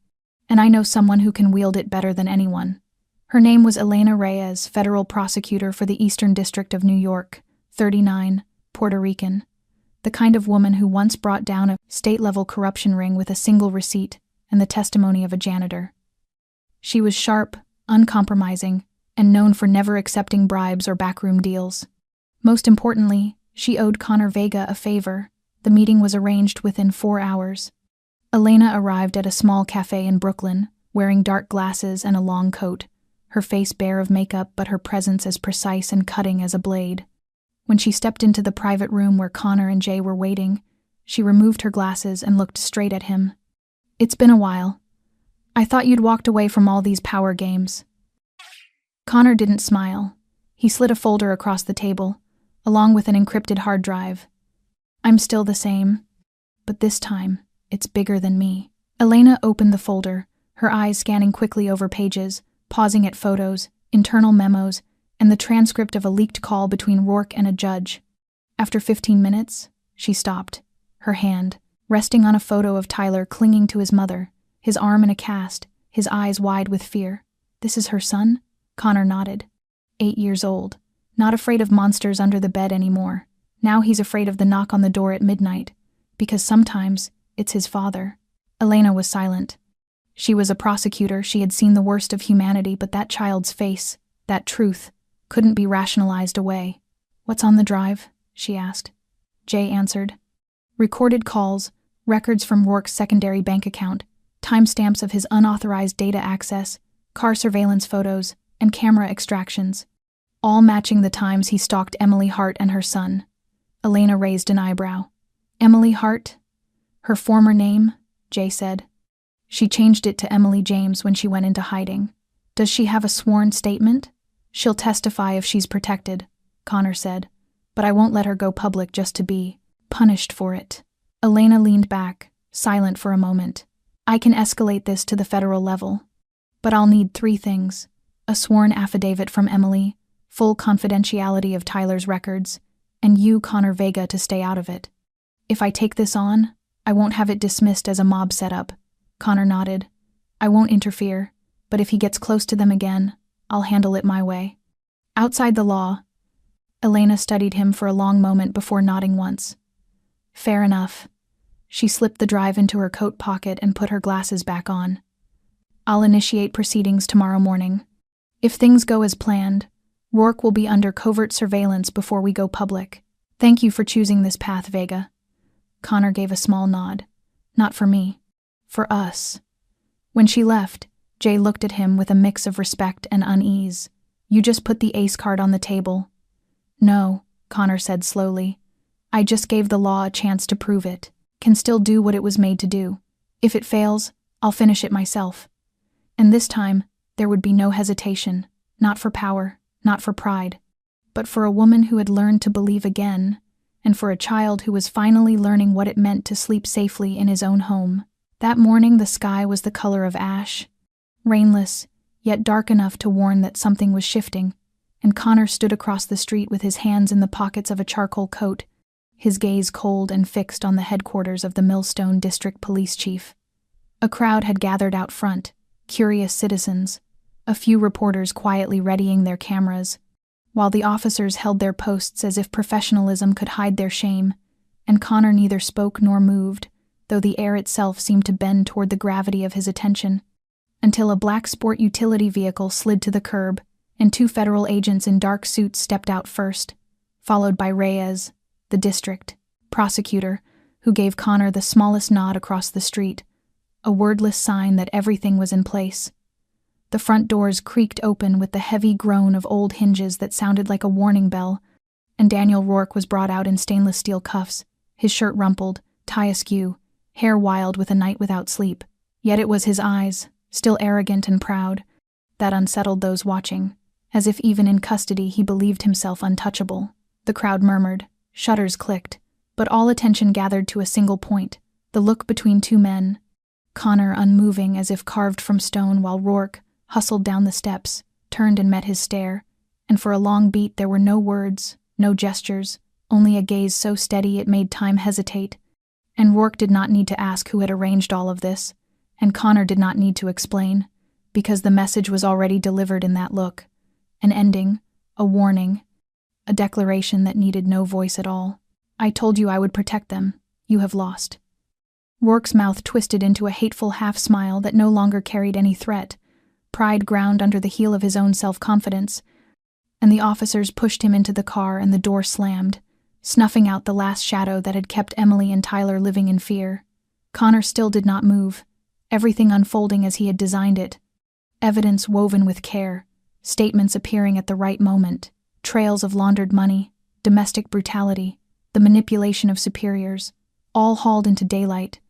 And I know someone who can wield it better than anyone." Her name was Elena Reyes, federal prosecutor for the Eastern District of New York, 39, Puerto Rican. The kind of woman who once brought down a state-level corruption ring with a single receipt and the testimony of a janitor. She was sharp, uncompromising, and known for never accepting bribes or backroom deals. Most importantly, she owed Connor Vega a favor. The meeting was arranged within 4 hours. Elena arrived at a small cafe in Brooklyn, wearing dark glasses and a long coat, her face bare of makeup but her presence as precise and cutting as a blade. When she stepped into the private room where Connor and Jay were waiting, she removed her glasses and looked straight at him. "It's been a while. I thought you'd walked away from all these power games." Connor didn't smile. He slid a folder across the table, along with an encrypted hard drive. "I'm still the same, but this time, it's bigger than me." Elena opened the folder, her eyes scanning quickly over pages, pausing at photos, internal memos, and the transcript of a leaked call between Rourke and a judge. After 15 minutes, she stopped, her hand resting on a photo of Tyler clinging to his mother, his arm in a cast, his eyes wide with fear. "This is her son?" Connor nodded. 8 years old, not afraid of monsters under the bed anymore. Now he's afraid of the knock on the door at midnight, because sometimes it's his father. Elena was silent. She was a prosecutor, she had seen the worst of humanity, but that child's face, that truth, couldn't be rationalized away. "What's on the drive?" she asked. Jay answered. Recorded calls, records from Rourke's secondary bank account, timestamps of his unauthorized data access, car surveillance photos, and camera extractions, all matching the times he stalked Emily Hart and her son. Elena raised an eyebrow. "Emily Hart? Her former name?" Jay said. "She changed it to Emily James when she went into hiding. Does she have a sworn statement?" "She'll testify if she's protected," Connor said, "but I won't let her go public just to be punished for it." Elena leaned back, silent for a moment. "I can escalate this to the federal level, but I'll need 3 things. A sworn affidavit from Emily, full confidentiality of Tyler's records, and you, Connor Vega, to stay out of it. If I take this on, I won't have it dismissed as a mob setup." Connor nodded. "I won't interfere, but if he gets close to them again, I'll handle it my way." "Outside the law." Elena studied him for a long moment before nodding once. "Fair enough." She slipped the drive into her coat pocket and put her glasses back on. "I'll initiate proceedings tomorrow morning. If things go as planned, Rourke will be under covert surveillance before we go public. Thank you for choosing this path, Vega." Connor gave a small nod. "Not for me. For us." When she left, Jay looked at him with a mix of respect and unease. "You just put the ace card on the table." "No," Connor said slowly. "I just gave the law a chance to prove it. Can still do what it was made to do. If it fails, I'll finish it myself." And this time, there would be no hesitation, not for power, not for pride, but for a woman who had learned to believe again, and for a child who was finally learning what it meant to sleep safely in his own home. That morning the sky was the color of ash, rainless, yet dark enough to warn that something was shifting, and Connor stood across the street with his hands in the pockets of a charcoal coat, his gaze cold and fixed on the headquarters of the Millstone District Police Chief. A crowd had gathered out front, curious citizens, a few reporters quietly readying their cameras, while the officers held their posts as if professionalism could hide their shame, and Connor neither spoke nor moved, though the air itself seemed to bend toward the gravity of his attention, until a black sport utility vehicle slid to the curb, and 2 federal agents in dark suits stepped out first, followed by Reyes, the district prosecutor, who gave Connor the smallest nod across the street, a wordless sign that everything was in place. The front doors creaked open with the heavy groan of old hinges that sounded like a warning bell, and Daniel Rourke was brought out in stainless steel cuffs, his shirt rumpled, tie askew, hair wild with a night without sleep, Yet it was his eyes, still arrogant and proud, that unsettled those watching, as if even in custody he believed himself untouchable. The crowd murmured, shutters clicked, but all attention gathered to a single point, the look between two men, Connor unmoving as if carved from stone while Rourke, hustled down the steps, turned and met his stare, and for a long beat there were no words, no gestures, only a gaze so steady it made time hesitate. And Rourke did not need to ask who had arranged all of this, and Connor did not need to explain, because the message was already delivered in that look. An ending, a warning, a declaration that needed no voice at all. I told you I would protect them. You have lost. Rourke's mouth twisted into a hateful half-smile that no longer carried any threat. Pride ground under the heel of his own self-confidence, and the officers pushed him into the car and the door slammed, snuffing out the last shadow that had kept Emily and Tyler living in fear. Connor still did not move, everything unfolding as he had designed it. Evidence woven with care, statements appearing at the right moment, trails of laundered money, domestic brutality, the manipulation of superiors, all hauled into daylight,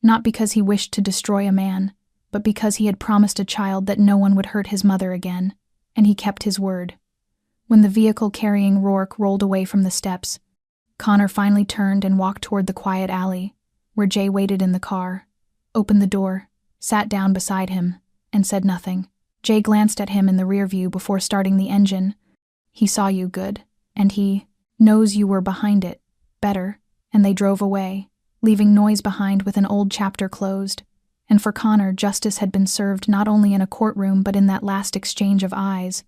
not because he wished to destroy a man, but because he had promised a child that no one would hurt his mother again, and he kept his word. When the vehicle carrying Rourke rolled away from the steps, Connor finally turned and walked toward the quiet alley, where Jay waited in the car, opened the door, sat down beside him, and said nothing. Jay glanced at him in the rear view before starting the engine. He saw you, good, and he knows you were behind it, better, and they drove away, leaving noise behind with an old chapter closed. And for Connor, justice had been served not only in a courtroom but in that last exchange of eyes.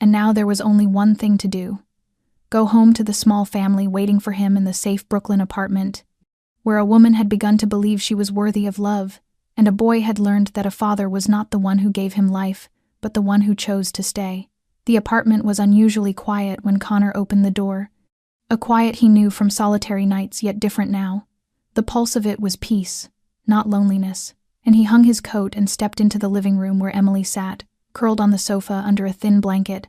And now there was only one thing to do. Go home to the small family waiting for him in the safe Brooklyn apartment, where a woman had begun to believe she was worthy of love, and a boy had learned that a father was not the one who gave him life, but the one who chose to stay. The apartment was unusually quiet when Connor opened the door, a quiet he knew from solitary nights, yet different now. The pulse of it was peace, not loneliness, and he hung his coat and stepped into the living room where Emily sat, curled on the sofa under a thin blanket,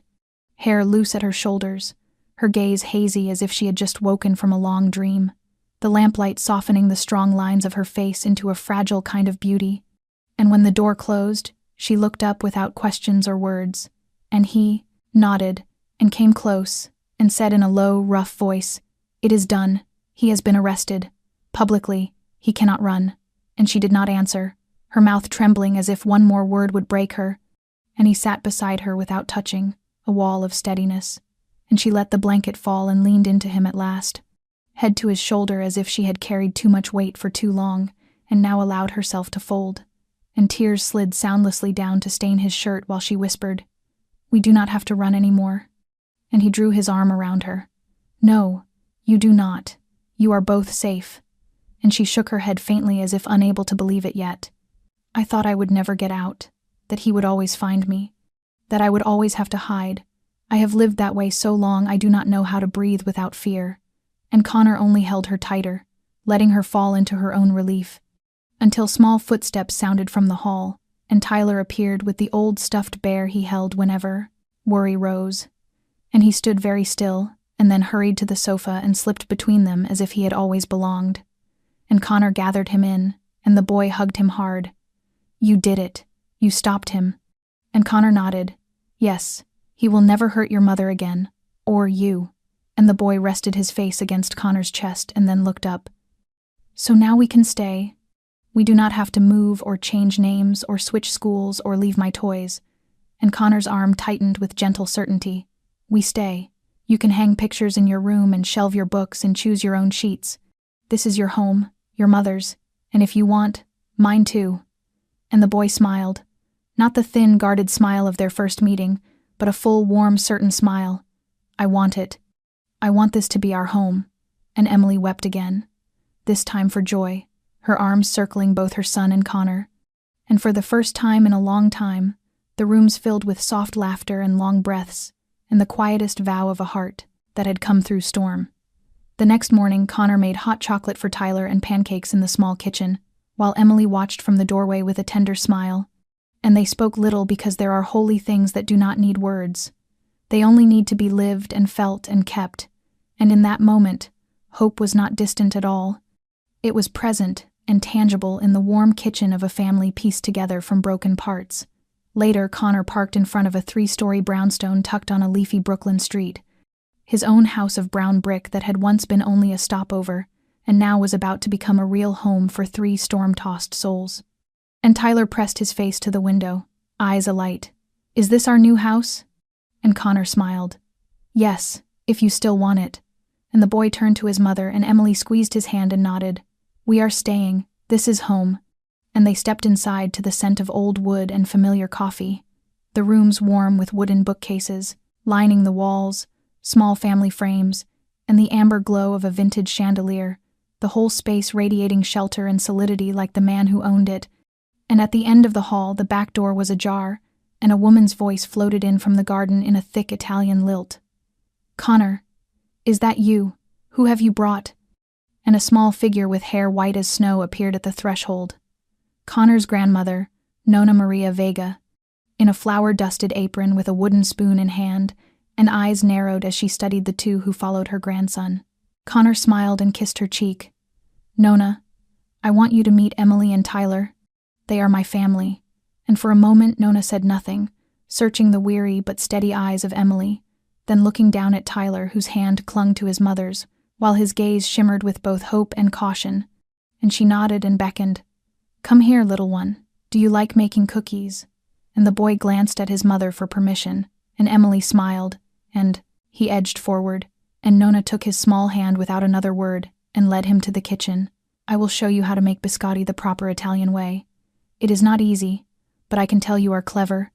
hair loose at her shoulders, her gaze hazy as if she had just woken from a long dream, the lamplight softening the strong lines of her face into a fragile kind of beauty. And when the door closed, she looked up without questions or words, and he nodded and came close and said in a low, rough voice, "It is done. He has been arrested. Publicly, he cannot run." And she did not answer, her mouth trembling as if one more word would break her, and he sat beside her without touching, a wall of steadiness. And she let the blanket fall and leaned into him at last, head to his shoulder as if she had carried too much weight for too long, and now allowed herself to fold. And tears slid soundlessly down to stain his shirt while she whispered, "We do not have to run anymore." And he drew his arm around her. "No, you do not. You are both safe." And she shook her head faintly as if unable to believe it yet. "I thought I would never get out, that he would always find me, that I would always have to hide. I have lived that way so long I do not know how to breathe without fear." And Connor only held her tighter, letting her fall into her own relief, until small footsteps sounded from the hall, and Tyler appeared with the old stuffed bear he held whenever worry rose. And he stood very still, and then hurried to the sofa and slipped between them as if he had always belonged. And Connor gathered him in, and the boy hugged him hard. "You did it. You stopped him." And Connor nodded. "Yes, he will never hurt your mother again, or you." And the boy rested his face against Connor's chest and then looked up. "So now we can stay. We do not have to move or change names or switch schools or leave my toys." And Connor's arm tightened with gentle certainty. "We stay. You can hang pictures in your room and shelve your books and choose your own sheets. This is your home, your mother's, and if you want, mine too." And the boy smiled. Not the thin, guarded smile of their first meeting, but a full, warm, certain smile. "I want it. I want this to be our home." And Emily wept again, this time for joy, her arms circling both her son and Connor. And for the first time in a long time, the rooms filled with soft laughter and long breaths, and the quietest vow of a heart that had come through storm. The next morning, Connor made hot chocolate for Tyler and pancakes in the small kitchen, while Emily watched from the doorway with a tender smile. And they spoke little because there are holy things that do not need words. They only need to be lived and felt and kept. And in that moment, hope was not distant at all. It was present, and tangible in the warm kitchen of a family pieced together from broken parts. Later, Connor parked in front of a 3-story brownstone tucked on a leafy Brooklyn street. His own house of brown brick that had once been only a stopover, and now was about to become a real home for 3 storm-tossed souls. And Tyler pressed his face to the window, eyes alight. "Is this our new house?" And Connor smiled. "Yes, if you still want it." And the boy turned to his mother, and Emily squeezed his hand and nodded. "We are staying. This is home." And they stepped inside to the scent of old wood and familiar coffee. The rooms warm with wooden bookcases, lining the walls, small family frames, and the amber glow of a vintage chandelier, the whole space radiating shelter and solidity like the man who owned it. And at the end of the hall, the back door was ajar, and a woman's voice floated in from the garden in a thick Italian lilt. "Connor, is that you? Who have you brought?" And a small figure with hair white as snow appeared at the threshold. Connor's grandmother, Nonna Maria Vega, in a flower-dusted apron with a wooden spoon in hand, and eyes narrowed as she studied the 2 who followed her grandson. Connor smiled and kissed her cheek. "Nonna, I want you to meet Emily and Tyler. They are my family." And for a moment Nonna said nothing, searching the weary but steady eyes of Emily, then looking down at Tyler, whose hand clung to his mother's, while his gaze shimmered with both hope and caution. And she nodded and beckoned. "Come here, little one. Do you like making cookies?" And the boy glanced at his mother for permission, and Emily smiled, and he edged forward, and Nonna took his small hand without another word and led him to the kitchen. "I will show you how to make biscotti the proper Italian way. It is not easy, but I can tell you are clever."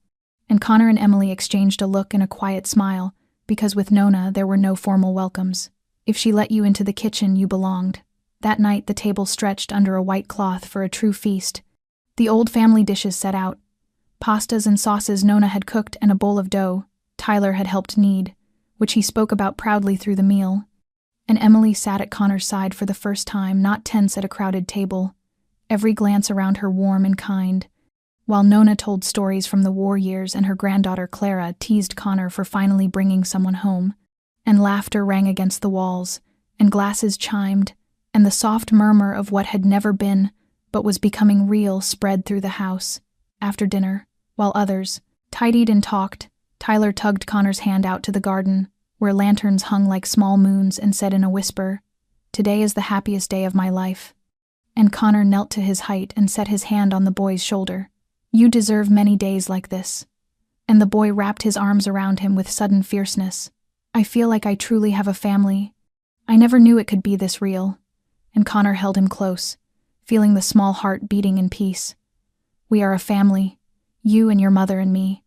And Connor and Emily exchanged a look and a quiet smile, because with Nonna there were no formal welcomes. If she let you into the kitchen, you belonged. That night the table stretched under a white cloth for a true feast. The old family dishes set out. Pastas and sauces Nonna had cooked, and a bowl of dough Tyler had helped knead, which he spoke about proudly through the meal. And Emily sat at Connor's side for the first time, not tense at a crowded table, every glance around her warm and kind, while Nonna told stories from the war years and her granddaughter Clara teased Connor for finally bringing someone home. And laughter rang against the walls, and glasses chimed, and the soft murmur of what had never been, but was becoming real, spread through the house. After dinner, while others tidied and talked, Tyler tugged Connor's hand out to the garden, where lanterns hung like small moons, and said in a whisper, "Today is the happiest day of my life." And Connor knelt to his height and set his hand on the boy's shoulder. "You deserve many days like this." And the boy wrapped his arms around him with sudden fierceness. "I feel like I truly have a family. I never knew it could be this real." And Connor held him close, feeling the small heart beating in peace. "We are a family, you and your mother and me."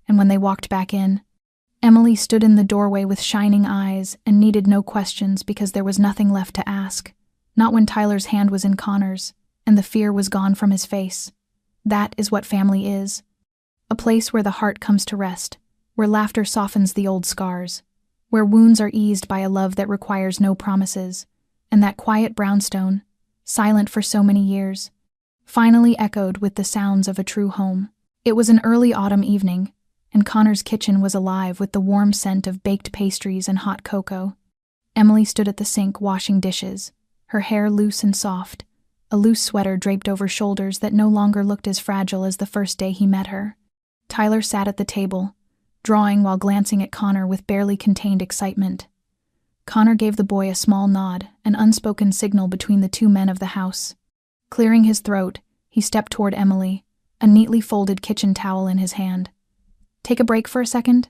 And when they walked back in, Emily stood in the doorway with shining eyes and needed no questions because there was nothing left to ask. Not when Tyler's hand was in Connor's, and the fear was gone from his face. That is what family is. A place where the heart comes to rest, where laughter softens the old scars, where wounds are eased by a love that requires no promises, and that quiet brownstone, silent for so many years, finally echoed with the sounds of a true home. It was an early autumn evening, and Connor's kitchen was alive with the warm scent of baked pastries and hot cocoa. Emily stood at the sink washing dishes, her hair loose and soft, a loose sweater draped over shoulders that no longer looked as fragile as the first day he met her. Tyler sat at the table, drawing while glancing at Connor with barely contained excitement. Connor gave the boy a small nod, an unspoken signal between the 2 men of the house. Clearing his throat, he stepped toward Emily, a neatly folded kitchen towel in his hand. "Take a break for a second?"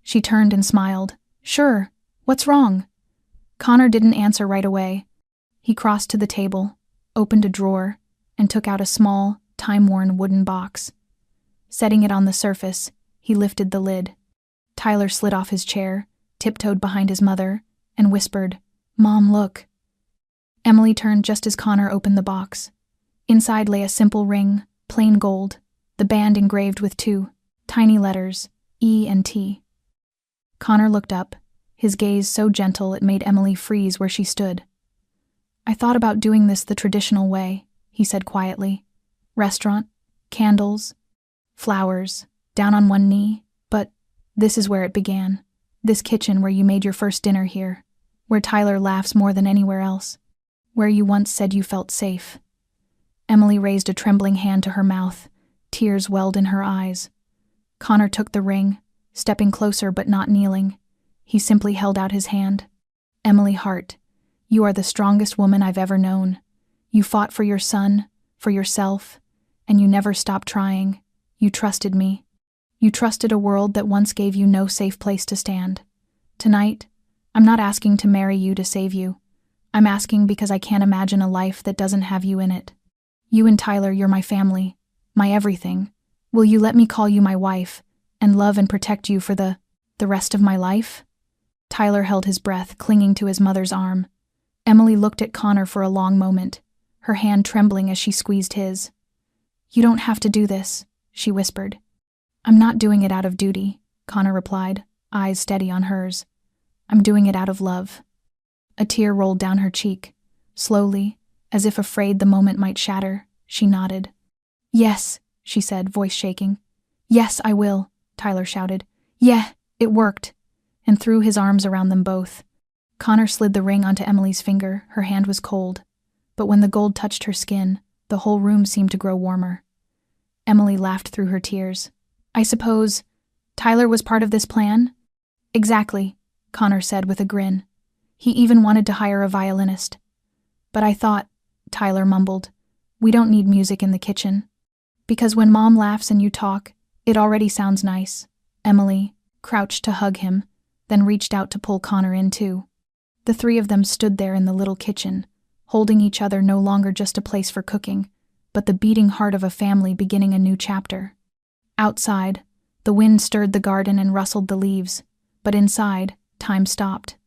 She turned and smiled. "Sure. What's wrong?" Connor didn't answer right away. He crossed to the table, opened a drawer, and took out a small, time-worn wooden box. Setting it on the surface, he lifted the lid. Tyler slid off his chair, tiptoed behind his mother, and whispered, "Mom, look." Emily turned just as Connor opened the box. Inside lay a simple ring, plain gold, the band engraved with 2 tiny letters, E and T. Connor looked up, his gaze so gentle it made Emily freeze where she stood. "I thought about doing this the traditional way," he said quietly. "Restaurant, candles, flowers, down on one knee, but this is where it began. This kitchen where you made your first dinner here, where Tyler laughs more than anywhere else, where you once said you felt safe." Emily raised a trembling hand to her mouth. Tears welled in her eyes. Connor took the ring, stepping closer but not kneeling. He simply held out his hand. Emily Hart, you are the strongest woman I've ever known. You fought for your son, for yourself, and you never stopped trying. You trusted me. You trusted a world that once gave you no safe place to stand. Tonight, I'm not asking to marry you to save you. I'm asking because I can't imagine a life that doesn't have you in it. You and Tyler, you're my family, my everything. Will you let me call you my wife, and love and protect you for the rest of my life? Tyler held his breath, clinging to his mother's arm. Emily looked at Connor for a long moment, her hand trembling as she squeezed his. You don't have to do this, she whispered. I'm not doing it out of duty, Connor replied, eyes steady on hers. I'm doing it out of love. A tear rolled down her cheek. Slowly, as if afraid the moment might shatter, she nodded. Yes, she said, voice shaking. Yes, I will, Tyler shouted. Yeah, it worked, and threw his arms around them both. Connor slid the ring onto Emily's finger. Her hand was cold, but when the gold touched her skin, the whole room seemed to grow warmer. Emily laughed through her tears. I suppose Tyler was part of this plan? Exactly, Connor said with a grin. He even wanted to hire a violinist. But I thought, Tyler mumbled, we don't need music in the kitchen. Because when Mom laughs and you talk, it already sounds nice. Emily crouched to hug him, then reached out to pull Connor in too. The three of them stood there in the little kitchen, holding each other, no longer just a place for cooking, but the beating heart of a family beginning a new chapter. Outside, the wind stirred the garden and rustled the leaves, but inside, time stopped.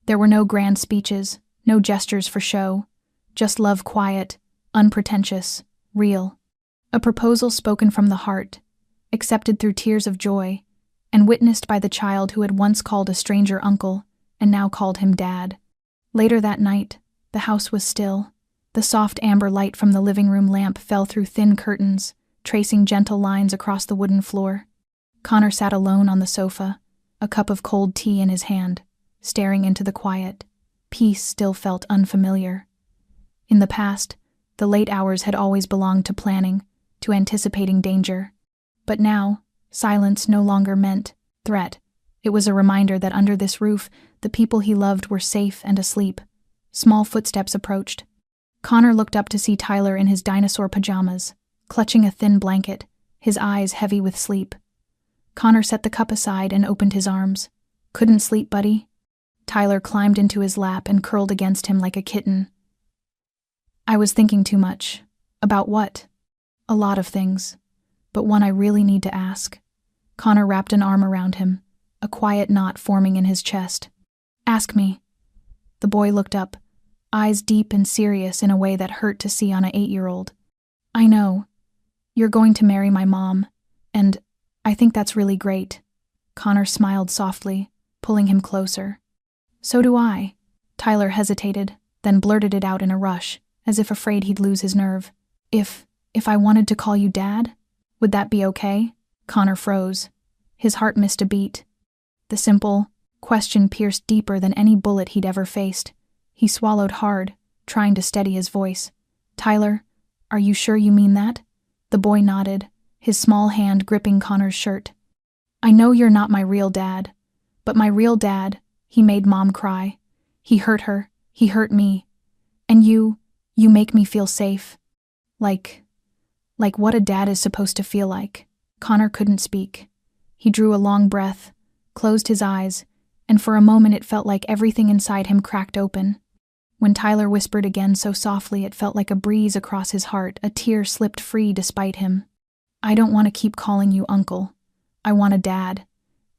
There were no grand speeches, no gestures for show, just love, quiet, unpretentious, real. A proposal spoken from the heart, accepted through tears of joy, and witnessed by the child who had once called a stranger uncle and now called him dad. Later that night, the house was still. The soft amber light from the living room lamp fell through thin curtains, tracing gentle lines across the wooden floor. Connor sat alone on the sofa, a cup of cold tea in his hand, staring into the quiet. Peace still felt unfamiliar. In the past, the late hours had always belonged to planning, to anticipating danger. But now, silence no longer meant threat. It was a reminder that under this roof, the people he loved were safe and asleep. Small footsteps approached. Connor looked up to see Tyler in his dinosaur pajamas, clutching a thin blanket, his eyes heavy with sleep. Connor set the cup aside and opened his arms. Couldn't sleep, buddy? Tyler climbed into his lap and curled against him like a kitten. I was thinking too much. About what? A lot of things, but one I really need to ask. Connor wrapped an arm around him, a quiet knot forming in his chest. Ask me. The boy looked up, eyes deep and serious in a way that hurt to see on an 8-year-old. I know. You're going to marry my mom, and I think that's really great. Connor smiled softly, pulling him closer. So do I. Tyler hesitated, then blurted it out in a rush, as if afraid he'd lose his nerve. If I wanted to call you Dad, would that be okay? Connor froze. His heart missed a beat. The simple question pierced deeper than any bullet he'd ever faced. He swallowed hard, trying to steady his voice. Tyler, are you sure you mean that? The boy nodded, his small hand gripping Connor's shirt. I know you're not my real dad, but my real dad, he made Mom cry. He hurt her, he hurt me. And you make me feel safe. Like what a dad is supposed to feel like. Connor couldn't speak. He drew a long breath, closed his eyes, and for a moment it felt like everything inside him cracked open. When Tyler whispered again so softly it felt like a breeze across his heart, a tear slipped free despite him. I don't want to keep calling you uncle. I want a dad.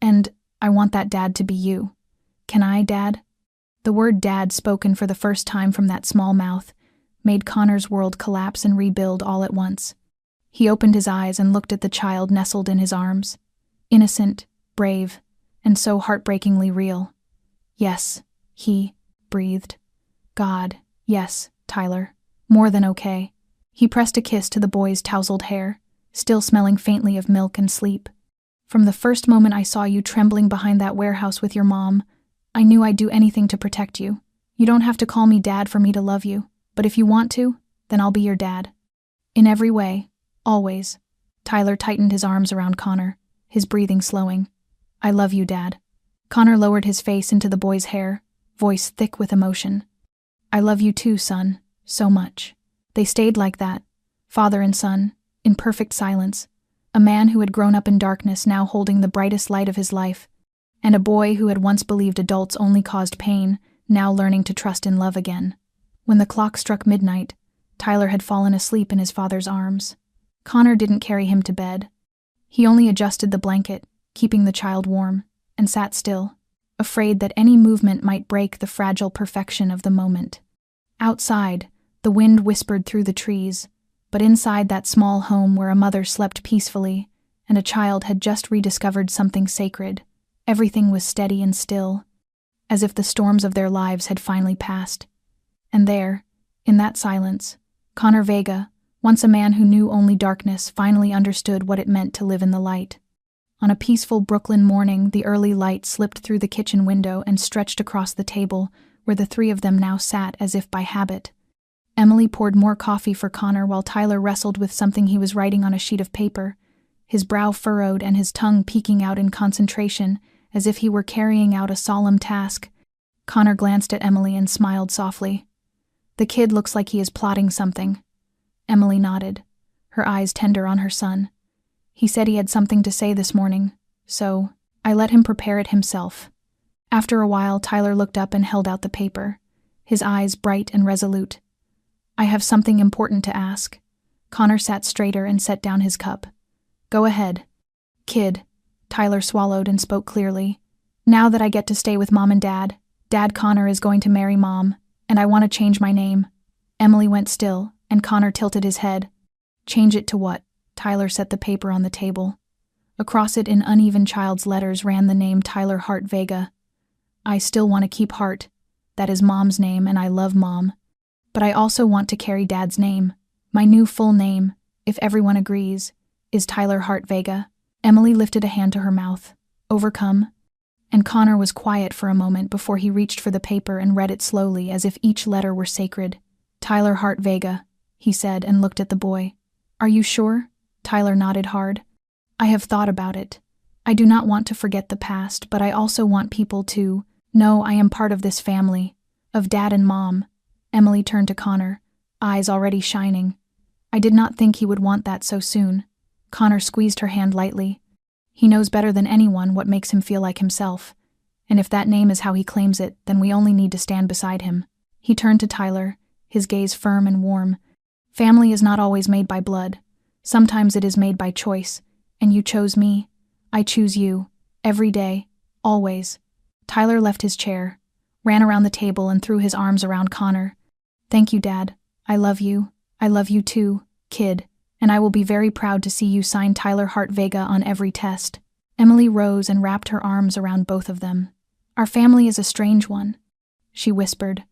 And I want that dad to be you. Can I, Dad? The word dad, spoken for the first time from that small mouth, made Connor's world collapse and rebuild all at once. He opened his eyes and looked at the child nestled in his arms. Innocent, brave, and so heartbreakingly real. Yes, he breathed. God, yes, Tyler. More than okay. He pressed a kiss to the boy's tousled hair, still smelling faintly of milk and sleep. From the first moment I saw you trembling behind that warehouse with your mom, I knew I'd do anything to protect you. You don't have to call me Dad for me to love you, but if you want to, then I'll be your dad. In every way. Always. Tyler tightened his arms around Connor, his breathing slowing. I love you, Dad. Connor lowered his face into the boy's hair, voice thick with emotion. I love you too, son, so much. They stayed like that, father and son, in perfect silence. A man who had grown up in darkness now holding the brightest light of his life, and a boy who had once believed adults only caused pain, now learning to trust in love again. When the clock struck midnight, Tyler had fallen asleep in his father's arms. Connor didn't carry him to bed. He only adjusted the blanket, keeping the child warm, and sat still, afraid that any movement might break the fragile perfection of the moment. Outside, the wind whispered through the trees, but inside that small home where a mother slept peacefully and a child had just rediscovered something sacred, everything was steady and still, as if the storms of their lives had finally passed. And there, in that silence, Connor Vega, once a man who knew only darkness, finally understood what it meant to live in the light. On a peaceful Brooklyn morning, the early light slipped through the kitchen window and stretched across the table, where the three of them now sat as if by habit. Emily poured more coffee for Connor while Tyler wrestled with something he was writing on a sheet of paper, his brow furrowed and his tongue peeking out in concentration, as if he were carrying out a solemn task. Connor glanced at Emily and smiled softly. The kid looks like he is plotting something. Emily nodded, her eyes tender on her son. He said he had something to say this morning, so I let him prepare it himself. After a while, Tyler looked up and held out the paper, his eyes bright and resolute. I have something important to ask. Connor sat straighter and set down his cup. Go ahead. Kid, Tyler swallowed and spoke clearly. Now that I get to stay with Mom and Dad, Dad Connor is going to marry Mom, and I want to change my name. Emily went still, and Connor tilted his head. Change it to what? Tyler set the paper on the table. Across it in uneven child's letters ran the name Tyler Hart Vega. I still want to keep Hart. That is Mom's name, and I love Mom. But I also want to carry Dad's name. My new full name, if everyone agrees, is Tyler Hart Vega. Emily lifted a hand to her mouth, overcome, and Connor was quiet for a moment before he reached for the paper and read it slowly as if each letter were sacred. Tyler Hart Vega, he said and looked at the boy. Are you sure? Tyler nodded hard. I have thought about it. I do not want to forget the past, but I also want people to know I am part of this family, of Dad and Mom. Emily turned to Connor, eyes already shining. I did not think he would want that so soon. Connor squeezed her hand lightly. He knows better than anyone what makes him feel like himself, and if that name is how he claims it, then we only need to stand beside him. He turned to Tyler, his gaze firm and warm. Family is not always made by blood. Sometimes it is made by choice, and you chose me. I choose you. Every day. Always. Tyler left his chair, ran around the table and threw his arms around Connor. Thank you, Dad. I love you. I love you too, kid, and I will be very proud to see you sign Tyler Hart Vega on every test. Emily rose and wrapped her arms around both of them. Our family is a strange one, she whispered.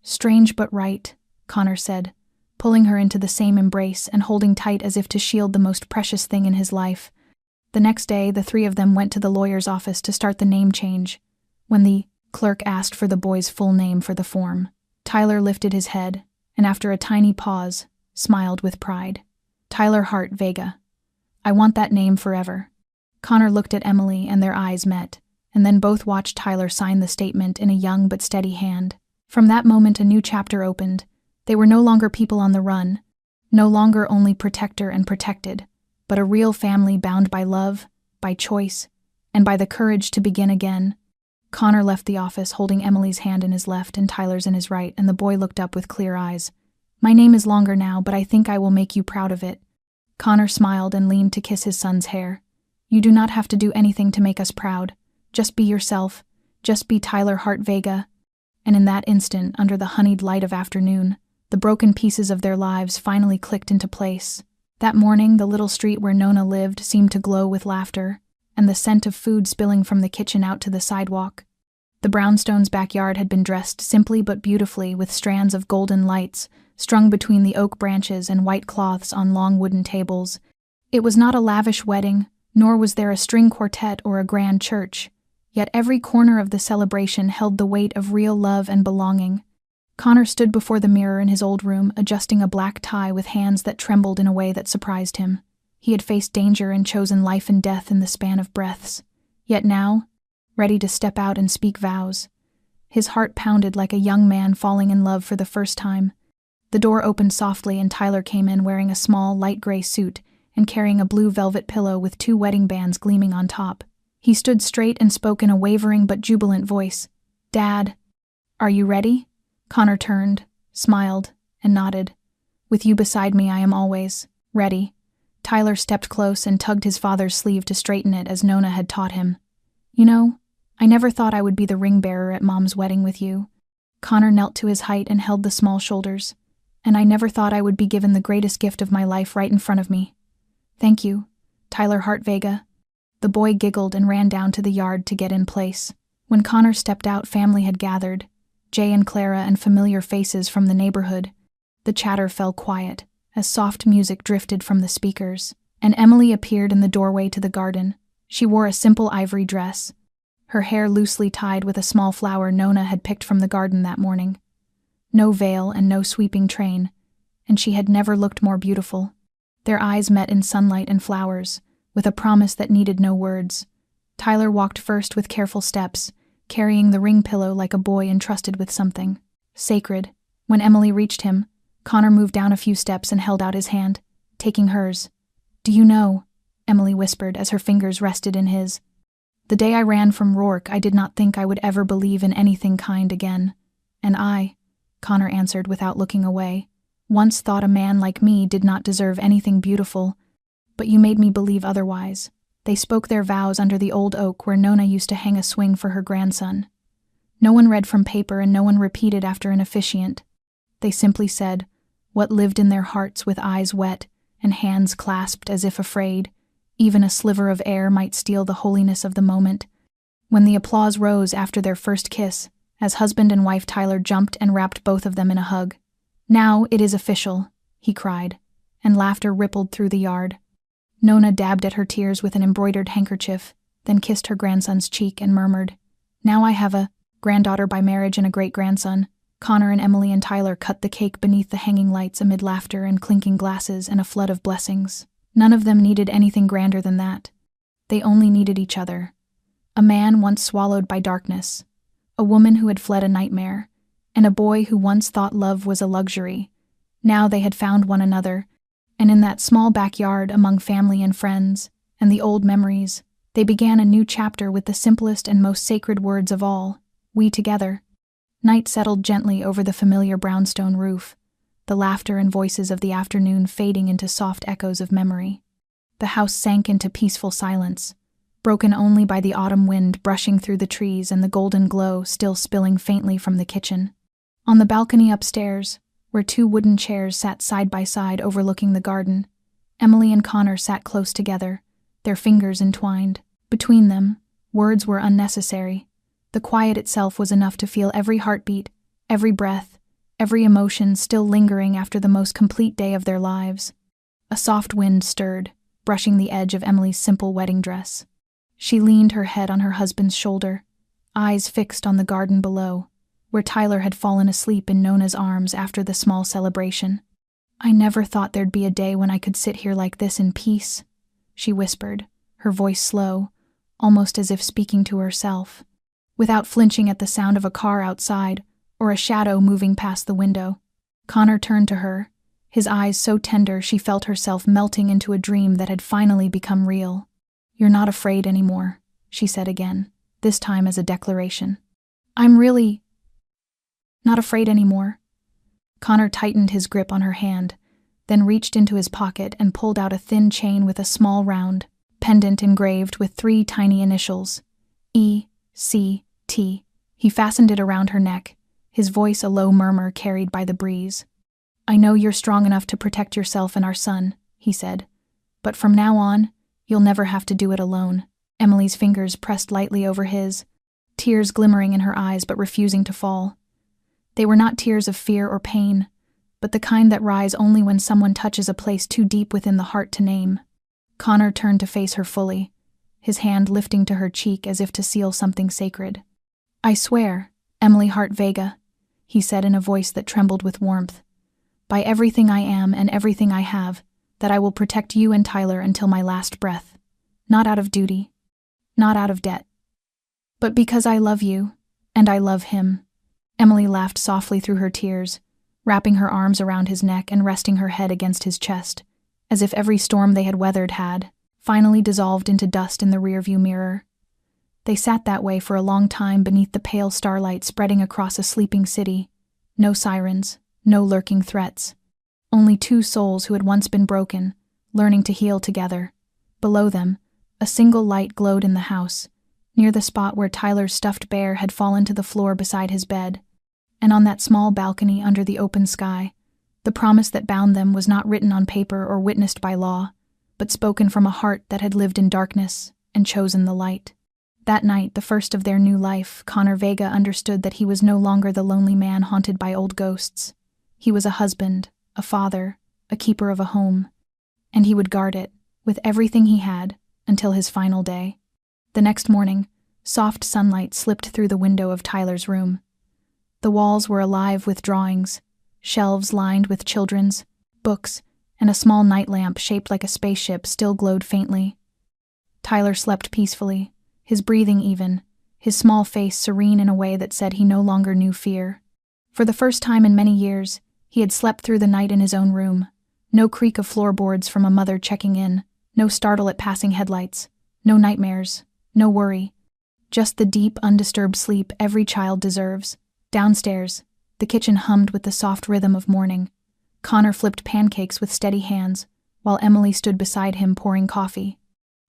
Strange but right, Connor said, pulling her into the same embrace and holding tight as if to shield the most precious thing in his life. The next day, the three of them went to the lawyer's office to start the name change. When the clerk asked for the boy's full name for the form, Tyler lifted his head, and after a tiny pause, smiled with pride. Tyler Hart Vega. I want that name forever. Connor looked at Emily and their eyes met, and then both watched Tyler sign the statement in a young but steady hand. From that moment a new chapter opened. They were no longer people on the run, no longer only protector and protected, but a real family bound by love, by choice, and by the courage to begin again. Connor left the office holding Emily's hand in his left and Tyler's in his right, and the boy looked up with clear eyes. My name is longer now, but I think I will make you proud of it. Connor smiled and leaned to kiss his son's hair. You do not have to do anything to make us proud. Just be yourself. Just be Tyler Hart Vega. And in that instant, under the honeyed light of afternoon, the broken pieces of their lives finally clicked into place. That morning, the little street where Nona lived seemed to glow with laughter, and the scent of food spilling from the kitchen out to the sidewalk. The brownstones' backyard had been dressed simply but beautifully with strands of golden lights strung between the oak branches and white cloths on long wooden tables. It was not a lavish wedding, nor was there a string quartet or a grand church, yet every corner of the celebration held the weight of real love and belonging. Connor stood before the mirror in his old room, adjusting a black tie with hands that trembled in a way that surprised him. He had faced danger and chosen life and death in the span of breaths. Yet now, ready to step out and speak vows. His heart pounded like a young man falling in love for the first time. The door opened softly and Tyler came in wearing a small, light gray suit and carrying a blue velvet pillow with 2 wedding bands gleaming on top. He stood straight and spoke in a wavering but jubilant voice. "Dad, are you ready?" Connor turned, smiled, and nodded. "With you beside me, I am always ready." Tyler stepped close and tugged his father's sleeve to straighten it as Nona had taught him. "You know, I never thought I would be the ring bearer at Mom's wedding with you." Connor knelt to his height and held the small shoulders. "And I never thought I would be given the greatest gift of my life right in front of me." "Thank you, Tyler Hartvega." The boy giggled and ran down to the yard to get in place. When Connor stepped out, family had gathered. Jay and Clara and familiar faces from the neighborhood. The chatter fell quiet as soft music drifted from the speakers, and Emily appeared in the doorway to the garden. She wore a simple ivory dress, her hair loosely tied with a small flower Nona had picked from the garden that morning. No veil and no sweeping train, and she had never looked more beautiful. Their eyes met in sunlight and flowers, with a promise that needed no words. Tyler walked first with careful steps, carrying the ring pillow like a boy entrusted with something sacred. When Emily reached him, Connor moved down a few steps and held out his hand, taking hers. "Do you know," Emily whispered as her fingers rested in his. "The day I ran from Rourke, I did not think I would ever believe in anything kind again. And I," Connor answered without looking away, "once thought a man like me did not deserve anything beautiful, but you made me believe otherwise." They spoke their vows under the old oak where Nona used to hang a swing for her grandson. No one read from paper and no one repeated after an officiant. They simply said what lived in their hearts with eyes wet and hands clasped as if afraid. Even a sliver of air might steal the holiness of the moment. When the applause rose after their first kiss, as husband and wife, Tyler jumped and wrapped both of them in a hug. "Now it is official," he cried, and laughter rippled through the yard. Nona dabbed at her tears with an embroidered handkerchief, then kissed her grandson's cheek and murmured, "Now I have a granddaughter by marriage and a great-grandson." Connor and Emily and Tyler cut the cake beneath the hanging lights amid laughter and clinking glasses and a flood of blessings. None of them needed anything grander than that. They only needed each other. A man once swallowed by darkness, a woman who had fled a nightmare, and a boy who once thought love was a luxury. Now they had found one another, and in that small backyard among family and friends, and the old memories, they began a new chapter with the simplest and most sacred words of all, "We together." Night settled gently over the familiar brownstone roof, the laughter and voices of the afternoon fading into soft echoes of memory. The house sank into peaceful silence, broken only by the autumn wind brushing through the trees and the golden glow still spilling faintly from the kitchen. On the balcony upstairs, where 2 wooden chairs sat side by side overlooking the garden, Emily and Connor sat close together, their fingers entwined. Between them, words were unnecessary. The quiet itself was enough to feel every heartbeat, every breath, every emotion still lingering after the most complete day of their lives. A soft wind stirred, brushing the edge of Emily's simple wedding dress. She leaned her head on her husband's shoulder, eyes fixed on the garden below, where Tyler had fallen asleep in Nona's arms after the small celebration. "I never thought there'd be a day when I could sit here like this in peace," she whispered, her voice slow, almost as if speaking to herself, without flinching at the sound of a car outside or a shadow moving past the window. Connor turned to her, his eyes so tender she felt herself melting into a dream that had finally become real. "You're not afraid anymore," she said again, this time as a declaration. "I'm really not afraid anymore." Connor tightened his grip on her hand, then reached into his pocket and pulled out a thin chain with a small round pendant engraved with 3 tiny initials, E.C.T. He fastened it around her neck, his voice a low murmur carried by the breeze. "I know you're strong enough to protect yourself and our son," he said, "but from now on, you'll never have to do it alone." Emily's fingers pressed lightly over his, tears glimmering in her eyes but refusing to fall. They were not tears of fear or pain, but the kind that rise only when someone touches a place too deep within the heart to name. Connor turned to face her fully, his hand lifting to her cheek as if to seal something sacred. "I swear, Emily Hartvega, he said in a voice that trembled with warmth. "By everything I am and everything I have, that I will protect you and Tyler until my last breath. Not out of duty, not out of debt, but because I love you, and I love him." Emily laughed softly through her tears, wrapping her arms around his neck and resting her head against his chest, as if every storm they had weathered had finally dissolved into dust in the rearview mirror. They sat that way for a long time beneath the pale starlight spreading across a sleeping city. No sirens, no lurking threats. Only two souls who had once been broken, learning to heal together. Below them, a single light glowed in the house, near the spot where Tyler's stuffed bear had fallen to the floor beside his bed. And on that small balcony under the open sky, the promise that bound them was not written on paper or witnessed by law, but spoken from a heart that had lived in darkness and chosen the light. That night, the first of their new life, Connor Vega understood that he was no longer the lonely man haunted by old ghosts. He was a husband, a father, a keeper of a home, and he would guard it, with everything he had, until his final day. The next morning, soft sunlight slipped through the window of Tyler's room. The walls were alive with drawings, shelves lined with children's books, and a small night lamp shaped like a spaceship still glowed faintly. Tyler slept peacefully, his breathing even, his small face serene in a way that said he no longer knew fear. For the first time in many years, he had slept through the night in his own room. No creak of floorboards from a mother checking in, no startle at passing headlights, no nightmares, no worry. Just the deep, undisturbed sleep every child deserves. Downstairs, the kitchen hummed with the soft rhythm of morning. Connor flipped pancakes with steady hands, while Emily stood beside him pouring coffee.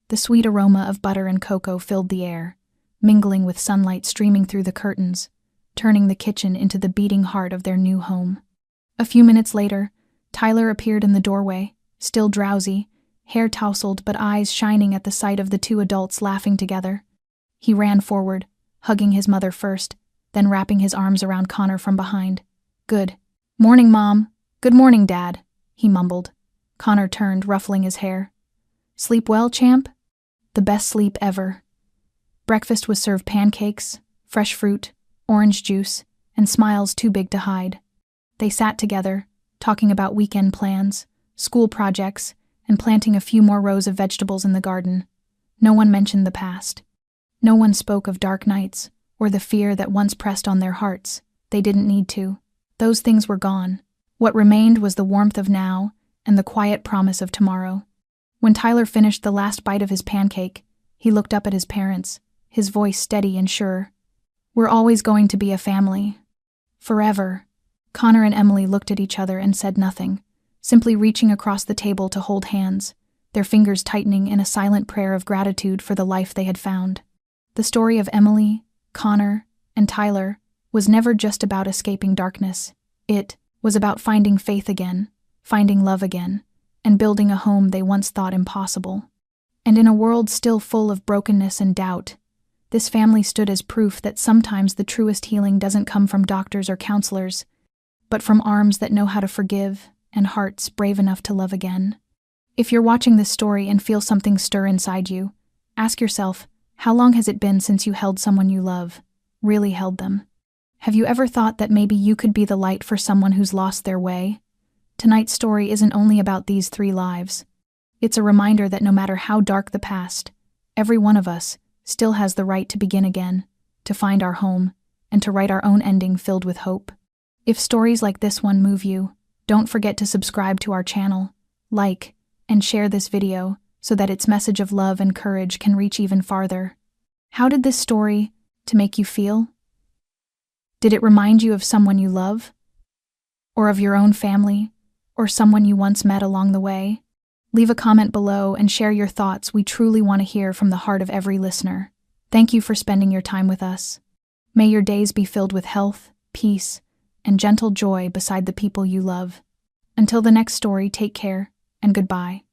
The sweet aroma of butter and cocoa filled the air, mingling with sunlight streaming through the curtains, turning the kitchen into the beating heart of their new home. A few minutes later, Tyler appeared in the doorway, still drowsy, hair tousled but eyes shining at the sight of the two adults laughing together. He ran forward, hugging his mother first, then wrapping his arms around Connor from behind. "Good morning, Mom. Good morning, Dad," he mumbled. Connor turned, ruffling his hair. "Sleep well, champ?" "The best sleep ever." Breakfast was served pancakes, fresh fruit, orange juice, and smiles too big to hide. They sat together, talking about weekend plans, school projects, and planting a few more rows of vegetables in the garden. No one mentioned the past. No one spoke of dark nights, or the fear that once pressed on their hearts. They didn't need to. Those things were gone. What remained was the warmth of now and the quiet promise of tomorrow. When Tyler finished the last bite of his pancake, he looked up at his parents, his voice steady and sure. "We're always going to be a family. Forever." Connor and Emily looked at each other and said nothing, simply reaching across the table to hold hands, their fingers tightening in a silent prayer of gratitude for the life they had found. The story of Emily, Connor, and Tyler was never just about escaping darkness. It was about finding faith again, finding love again, and building a home they once thought impossible. And in a world still full of brokenness and doubt, this family stood as proof that sometimes the truest healing doesn't come from doctors or counselors, but from arms that know how to forgive and hearts brave enough to love again. If you're watching this story and feel something stir inside you, ask yourself, how long has it been since you held someone you love, really held them? Have you ever thought that maybe you could be the light for someone who's lost their way? Tonight's story isn't only about these 3 lives. It's a reminder that no matter how dark the past, every one of us still has the right to begin again, to find our home, and to write our own ending filled with hope. If stories like this one move you, don't forget to subscribe to our channel, like, and share this video so that its message of love and courage can reach even farther. How did this story to make you feel? Did it remind you of someone you love? Or of your own family? Or someone you once met along the way? Leave a comment below and share your thoughts. We truly want to hear from the heart of every listener. Thank you for spending your time with us. May your days be filled with health, peace, and gentle joy beside the people you love. Until the next story, take care and goodbye.